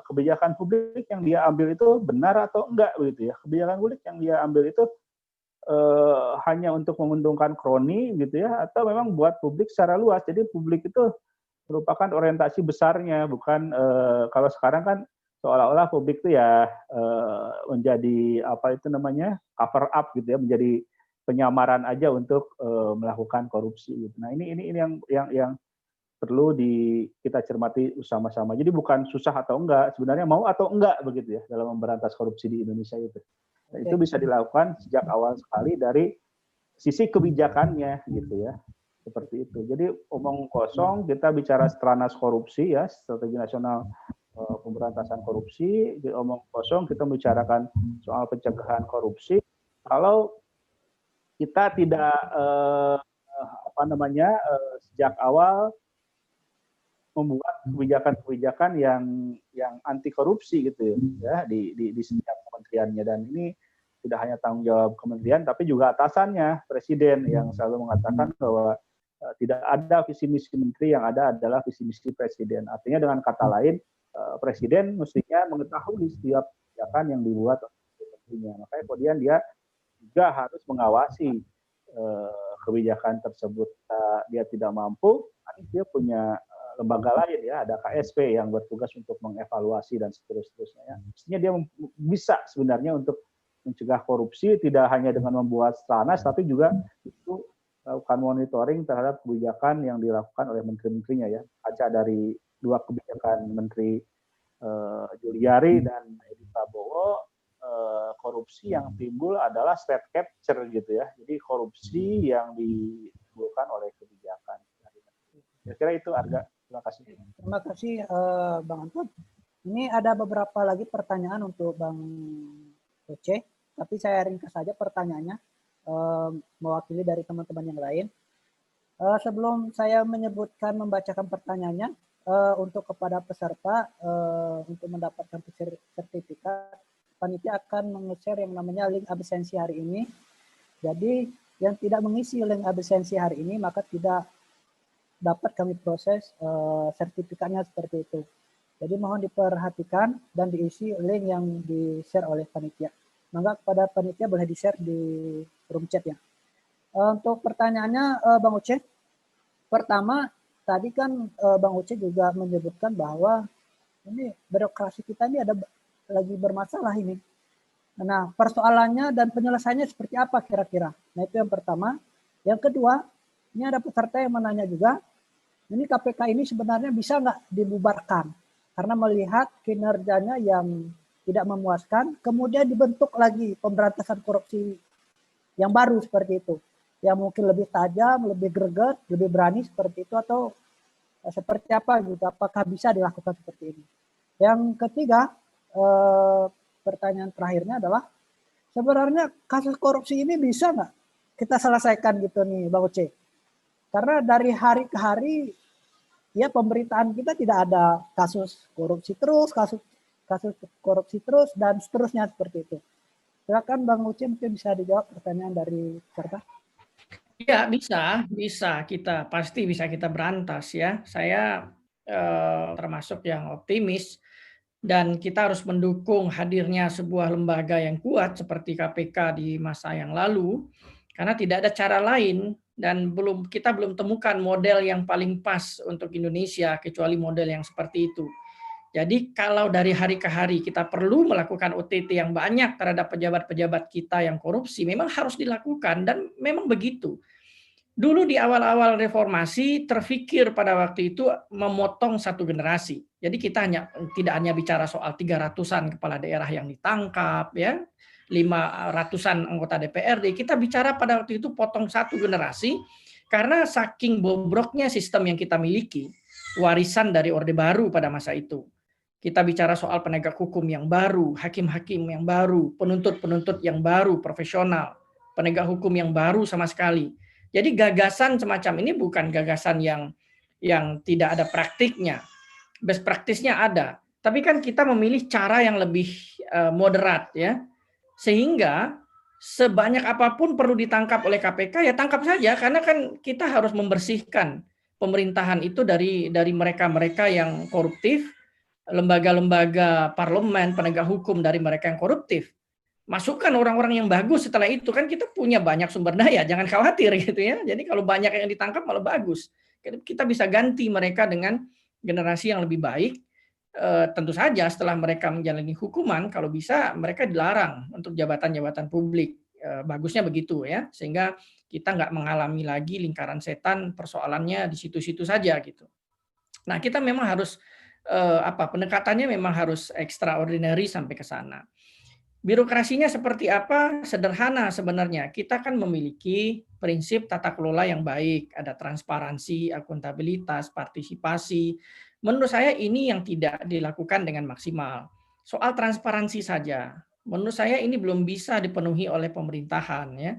Kebijakan publik yang dia ambil itu benar atau enggak begitu ya. Kebijakan publik yang dia ambil itu hanya untuk menguntungkan kroni gitu ya, atau memang buat publik secara luas. Jadi publik itu merupakan orientasi besarnya, bukan kalau sekarang kan seolah-olah publik itu ya menjadi cover up gitu ya, menjadi penyamaran aja untuk melakukan korupsi gitu. Nah, ini yang perlu kita cermati sama-sama. Jadi bukan susah atau enggak, sebenarnya mau atau enggak begitu ya dalam memberantas korupsi di Indonesia itu. Nah, itu bisa dilakukan sejak awal sekali dari sisi kebijakannya gitu ya. Seperti itu. Jadi omong kosong kita bicara Stranas korupsi ya, strategi nasional pemberantasan korupsi, di omong kosong kita membicarakan soal pencegahan korupsi. Kalau kita tidak sejak awal membuat kebijakan-kebijakan yang anti korupsi gitu ya di setiap kementeriannya, dan ini tidak hanya tanggung jawab kementerian tapi juga atasannya, presiden yang selalu mengatakan bahwa tidak ada visi misi menteri, yang ada adalah visi misi presiden. Artinya dengan kata lain presiden mestinya mengetahui setiap kebijakan yang dibuat oleh menterinya. Makanya kemudian dia juga harus mengawasi kebijakan tersebut. Dia tidak mampu, dia punya lembaga lain ya, ada KSP yang bertugas untuk mengevaluasi dan seterusnya ya. Mestinya dia bisa sebenarnya untuk mencegah korupsi tidak hanya dengan membuat Stranas tapi juga itu melakukan monitoring terhadap kebijakan yang dilakukan oleh menteri-menterinya ya. Kaca dari dua kebijakan Menteri Juliari dan Edi Prabowo, korupsi yang timbul adalah state capture gitu ya. Jadi korupsi yang ditimbulkan oleh kebijakan. Kira-kira itu Arga. Terima kasih. Terima kasih Bang Anton. Ini ada beberapa lagi pertanyaan untuk Bang Oce, tapi saya ringkas saja pertanyaannya mewakili dari teman-teman yang lain. Sebelum saya membacakan pertanyaannya, untuk kepada peserta untuk mendapatkan sertifikat, panitia akan meng-share yang namanya link absensi hari ini. Jadi yang tidak mengisi link absensi hari ini maka tidak dapat kami proses sertifikatnya seperti itu. Jadi mohon diperhatikan dan diisi link yang di-share oleh panitia. Maka kepada panitia boleh di-share di room chat ya. Untuk pertanyaannya Bang Uce, pertama tadi kan Bang Uce juga menyebutkan bahwa ini birokrasi kita ini lagi bermasalah ini. Nah, persoalannya dan penyelesaiannya seperti apa kira-kira? Nah, itu yang pertama. Yang kedua, ini ada peserta yang menanya juga, ini KPK ini sebenarnya bisa nggak dibubarkan? Karena melihat kinerjanya yang tidak memuaskan, kemudian dibentuk lagi pemberantasan korupsi yang baru seperti itu. Yang mungkin lebih tajam, lebih greget, lebih berani seperti itu, atau seperti apa gitu, apakah bisa dilakukan seperti ini. Yang ketiga, pertanyaan terakhirnya adalah, sebenarnya kasus korupsi ini bisa nggak kita selesaikan gitu nih Bang Uce? Karena dari hari ke hari, ya pemberitaan kita tidak ada kasus korupsi terus, kasus korupsi terus, dan seterusnya seperti itu. Silakan Bang Uce, mungkin bisa dijawab pertanyaan dari peserta. Ya, bisa kita pasti bisa kita berantas ya. Saya termasuk yang optimis dan kita harus mendukung hadirnya sebuah lembaga yang kuat seperti KPK di masa yang lalu karena tidak ada cara lain dan kita belum temukan model yang paling pas untuk Indonesia kecuali model yang seperti itu. Jadi kalau dari hari ke hari kita perlu melakukan OTT yang banyak terhadap pejabat-pejabat kita yang korupsi, memang harus dilakukan dan memang begitu. Dulu di awal-awal reformasi terfikir pada waktu itu memotong satu generasi. Jadi kita tidak hanya bicara soal 300-an kepala daerah yang ditangkap, ya, 500-an anggota DPRD. Kita bicara pada waktu itu potong satu generasi karena saking bobroknya sistem yang kita miliki, warisan dari Orde Baru pada masa itu. Kita bicara soal penegak hukum yang baru, hakim-hakim yang baru, penuntut-penuntut yang baru, profesional, penegak hukum yang baru sama sekali. Jadi gagasan semacam ini bukan gagasan yang tidak ada praktiknya. Best practice-nya ada. Tapi kan kita memilih cara yang lebih moderat ya. Sehingga sebanyak apapun perlu ditangkap oleh KPK ya tangkap saja karena kan kita harus membersihkan pemerintahan itu dari mereka-mereka yang koruptif, lembaga-lembaga parlemen, penegak hukum dari mereka yang koruptif. Masukkan orang-orang yang bagus setelah itu kan kita punya banyak sumber daya, jangan khawatir gitu ya. Jadi kalau banyak yang ditangkap malah bagus. Kita bisa ganti mereka dengan generasi yang lebih baik. Tentu saja setelah mereka menjalani hukuman, kalau bisa mereka dilarang untuk jabatan-jabatan publik. Bagusnya begitu ya, sehingga kita nggak mengalami lagi lingkaran setan persoalannya di situ-situ saja gitu. Nah kita memang harus pendekatannya memang harus extraordinary sampai ke sana. Birokrasinya seperti apa? Sederhana sebenarnya. Kita kan memiliki prinsip tata kelola yang baik, ada transparansi, akuntabilitas, partisipasi. Menurut saya ini yang tidak dilakukan dengan maksimal. Soal transparansi saja, menurut saya ini belum bisa dipenuhi oleh pemerintahan ya.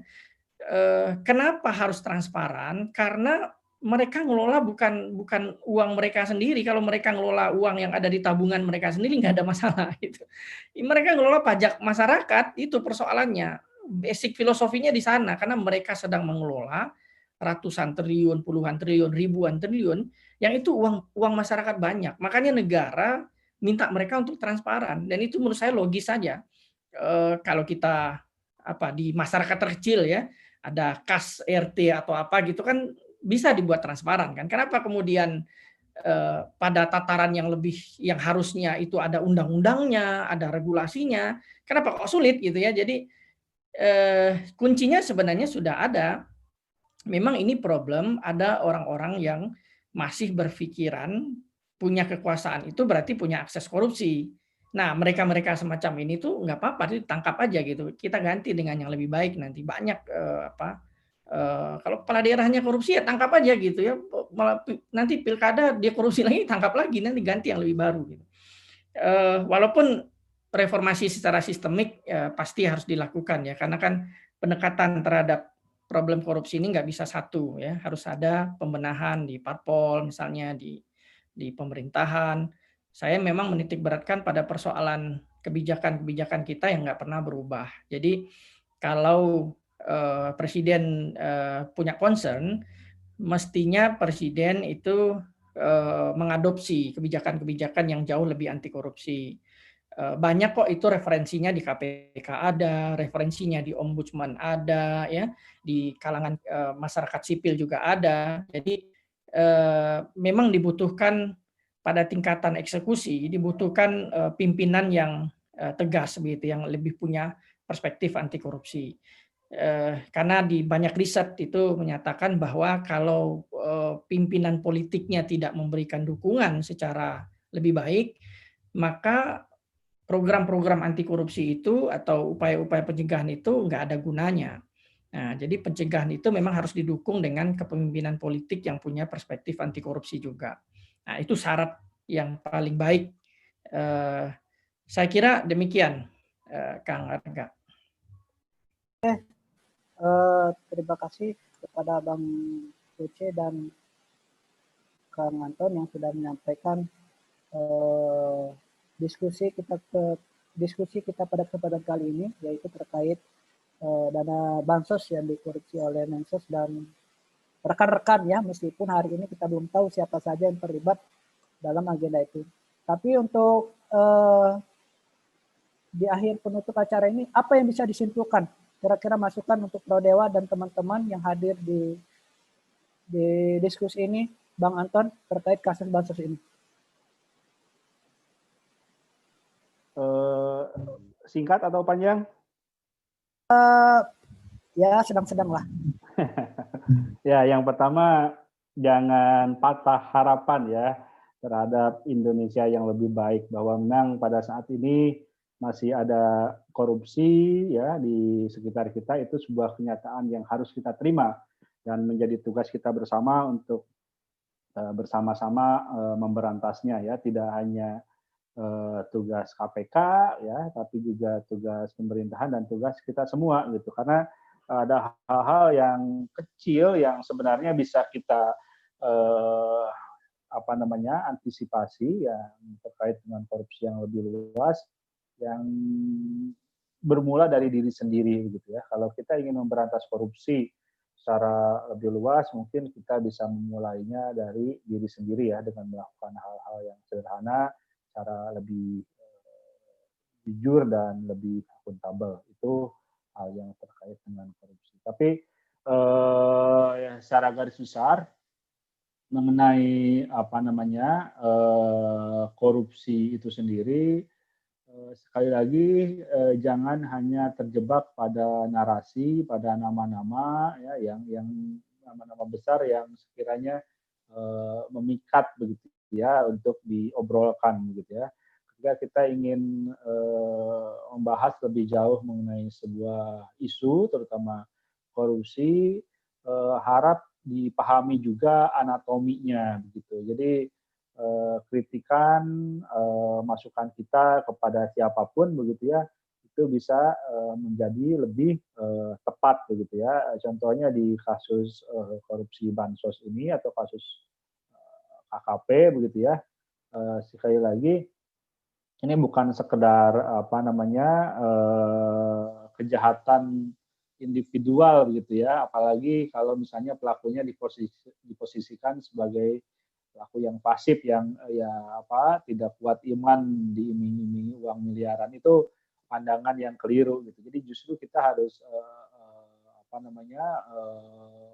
Kenapa harus transparan? Karena mereka ngelola bukan uang mereka sendiri. Kalau mereka ngelola uang yang ada di tabungan mereka sendiri nggak ada masalah itu. Mereka ngelola pajak masyarakat itu persoalannya. Basic filosofinya di sana karena mereka sedang mengelola ratusan triliun, puluhan triliun, ribuan triliun yang itu uang masyarakat banyak. Makanya negara minta mereka untuk transparan dan itu menurut saya logis saja. Kalau kita di masyarakat terkecil ya ada kas RT atau apa gitu kan bisa dibuat transparan kan. Kenapa kemudian pada tataran yang harusnya itu ada undang-undangnya, ada regulasinya, kenapa kok sulit gitu ya. Jadi kuncinya sebenarnya sudah ada. Memang ini problem, ada orang-orang yang masih berpikiran punya kekuasaan itu berarti punya akses korupsi. Nah, mereka-mereka semacam ini tuh nggak apa-apa, ditangkap aja gitu. Kita ganti dengan yang lebih baik nanti. Banyak kalau kepala daerahnya korupsi ya tangkap aja gitu ya. Nanti pilkada dia korupsi lagi tangkap lagi, nanti ganti yang lebih baru gitu. Walaupun reformasi secara sistemik pasti harus dilakukan ya, karena kan pendekatan terhadap problem korupsi ini nggak bisa satu ya, harus ada pembenahan di parpol misalnya di pemerintahan. Saya memang menitik beratkan pada persoalan kebijakan-kebijakan kita yang nggak pernah berubah. Jadi kalau presiden punya concern, mestinya presiden itu mengadopsi kebijakan-kebijakan yang jauh lebih anti korupsi. Banyak kok itu referensinya di KPK ada, referensinya di Ombudsman ada, ya, di kalangan masyarakat sipil juga ada. Jadi memang dibutuhkan pada tingkatan eksekusi, dibutuhkan pimpinan yang tegas begitu, yang lebih punya perspektif anti korupsi. Karena di banyak riset itu menyatakan bahwa kalau pimpinan politiknya tidak memberikan dukungan secara lebih baik, maka program-program anti korupsi itu atau upaya-upaya pencegahan itu nggak ada gunanya. Nah, jadi pencegahan itu memang harus didukung dengan kepemimpinan politik yang punya perspektif anti korupsi juga. Nah, itu syarat yang paling baik. Saya kira demikian, Kang Arga. Terima kasih kepada Bang Uce dan Kang Anton yang sudah menyampaikan diskusi kita pada kesempatan kali ini, yaitu terkait dana bansos yang dikorupsi oleh Mensos dan rekan-rekan, ya, meskipun hari ini kita belum tahu siapa saja yang terlibat dalam agenda itu. Tapi untuk di akhir penutup acara ini, apa yang bisa disimpulkan? Kira-kira masukan untuk Prodewa dan teman-teman yang hadir di diskusi ini, Bang Anton, terkait kasus bansos ini. Singkat atau panjang? Ya, sedang-sedang lah. Ya, yang pertama jangan patah harapan ya terhadap Indonesia yang lebih baik, bahwa memang pada saat ini masih ada korupsi ya di sekitar kita. Itu sebuah kenyataan yang harus kita terima dan menjadi tugas kita bersama untuk bersama-sama memberantasnya ya. Tidak hanya tugas KPK ya, tapi juga tugas pemerintahan dan tugas kita semua gitu. Karena ada hal-hal yang kecil yang sebenarnya bisa kita antisipasi yang terkait dengan korupsi yang lebih luas, yang bermula dari diri sendiri gitu ya. Kalau kita ingin memberantas korupsi secara lebih luas, mungkin kita bisa memulainya dari diri sendiri ya, dengan melakukan hal-hal yang sederhana, cara lebih jujur dan lebih akuntabel. Itu hal yang terkait dengan korupsi. Tapi secara garis besar mengenai korupsi itu sendiri, sekali lagi jangan hanya terjebak pada narasi, pada nama-nama ya, yang nama-nama besar yang sekiranya memikat begitu ya untuk diobrolkan begitu ya. Ketika kita ingin membahas lebih jauh mengenai sebuah isu, terutama korupsi, harap dipahami juga anatominya begitu. Jadi kritikan, masukan kita kepada siapapun begitu ya, itu bisa menjadi lebih tepat begitu ya. Contohnya di kasus korupsi bansos ini atau kasus KKP begitu ya. Sekali lagi ini bukan sekedar kejahatan individual begitu ya, apalagi kalau misalnya pelakunya diposisikan sebagai pelaku yang pasif, yang tidak kuat iman, diiming-imingi uang miliaran. Itu pandangan yang keliru gitu. Jadi justru kita harus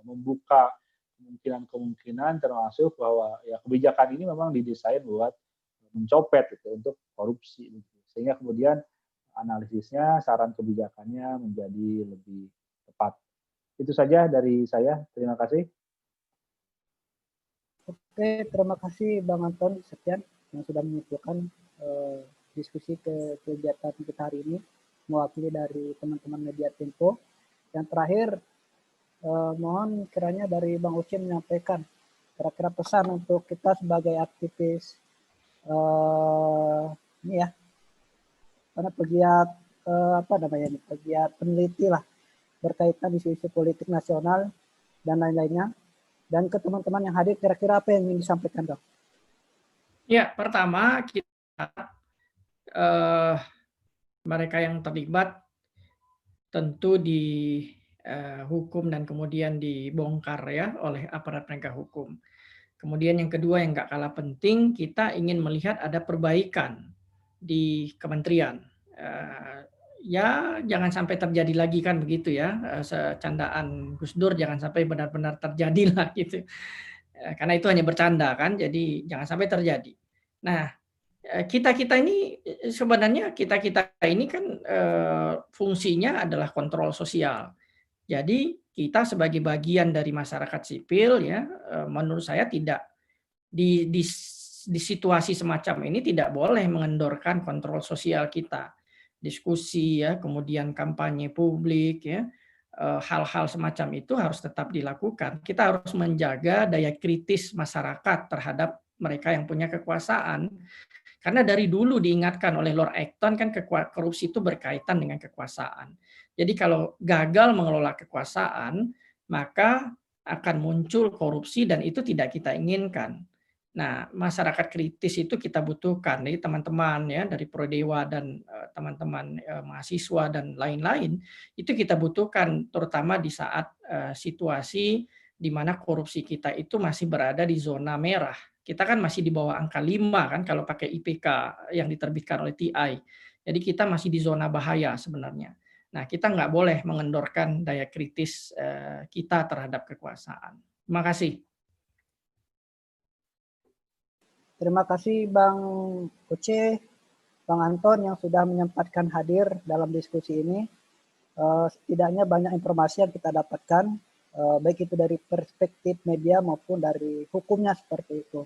membuka kemungkinan-kemungkinan, termasuk bahwa ya kebijakan ini memang didesain buat mencopet gitu, untuk korupsi gitu. Sehingga kemudian analisisnya, saran kebijakannya menjadi lebih tepat. Itu saja dari saya. Terima kasih. Oke, terima kasih Bang Anton sekian yang sudah menyimpulkan diskusi kegiatan kita hari ini, mewakili dari teman-teman media Tempo. Yang terakhir, mohon kiranya dari Bang Uci menyampaikan kira-kira pesan untuk kita sebagai aktivis ini ya, karena pegiat pegiat peneliti lah berkaitan isu-isu politik nasional dan lain-lainnya, dan ke teman-teman yang hadir, kira-kira apa yang ingin disampaikan, Dok? Ya, pertama kita mereka yang terlibat tentu dihukum dan kemudian dibongkar ya oleh aparat penegak hukum. Kemudian yang kedua yang nggak kalah penting, kita ingin melihat ada perbaikan di kementerian. Ya jangan sampai terjadi lagi kan begitu ya, secandaan Gus Dur jangan sampai benar-benar terjadi lah gitu. Karena itu hanya bercanda kan, jadi jangan sampai terjadi. Nah, kita-kita ini sebenarnya kita-kita ini kan fungsinya adalah kontrol sosial. Jadi kita sebagai bagian dari masyarakat sipil ya, menurut saya tidak di situasi semacam ini tidak boleh mengendorkan kontrol sosial kita. Diskusi ya, kemudian kampanye publik ya, hal-hal semacam itu harus tetap dilakukan. Kita harus menjaga daya kritis masyarakat terhadap mereka yang punya kekuasaan. Karena dari dulu diingatkan oleh Lord Acton kan korupsi itu berkaitan dengan kekuasaan. Jadi kalau gagal mengelola kekuasaan, maka akan muncul korupsi dan itu tidak kita inginkan. Nah, masyarakat kritis itu kita butuhkan. Jadi teman-teman ya dari Prodewa dan teman-teman mahasiswa dan lain-lain itu kita butuhkan terutama di saat situasi di mana korupsi kita itu masih berada di zona merah. Kita kan masih di bawah angka 5 kan kalau pakai IPK yang diterbitkan oleh TI. Jadi kita masih di zona bahaya sebenarnya. Nah, kita nggak boleh mengendorkan daya kritis kita terhadap kekuasaan. Terima kasih. Terima kasih Bang Oce, Bang Anton yang sudah menyempatkan hadir dalam diskusi ini. Setidaknya banyak informasi yang kita dapatkan, baik itu dari perspektif media maupun dari hukumnya seperti itu.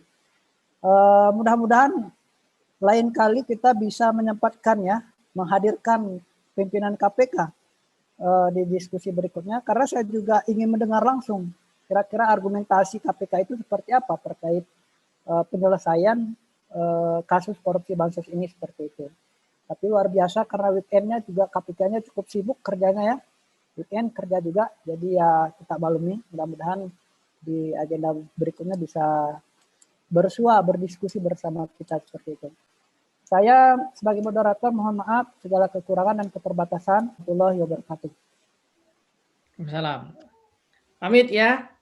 Mudah-mudahan lain kali kita bisa menyempatkan ya, menghadirkan pimpinan KPK di diskusi berikutnya, karena saya juga ingin mendengar langsung kira-kira argumentasi KPK itu seperti apa terkait penyelesaian kasus korupsi bansos ini seperti itu. Tapi luar biasa karena weekendnya juga KPK-nya cukup sibuk kerjanya ya. Weekend kerja juga, jadi ya kita maklumi. Mudah-mudahan di agenda berikutnya bisa berdiskusi bersama kita seperti itu. Saya sebagai moderator mohon maaf segala kekurangan dan keterbatasan. Warahmatullahi wabarakatuh. Waalaikumsalam. Pamit ya.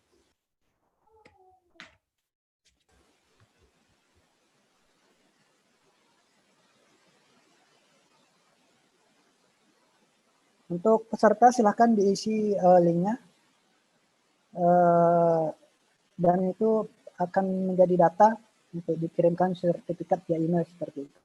Untuk peserta silahkan diisi linknya dan itu akan menjadi data untuk dikirimkan sertifikat via email seperti itu.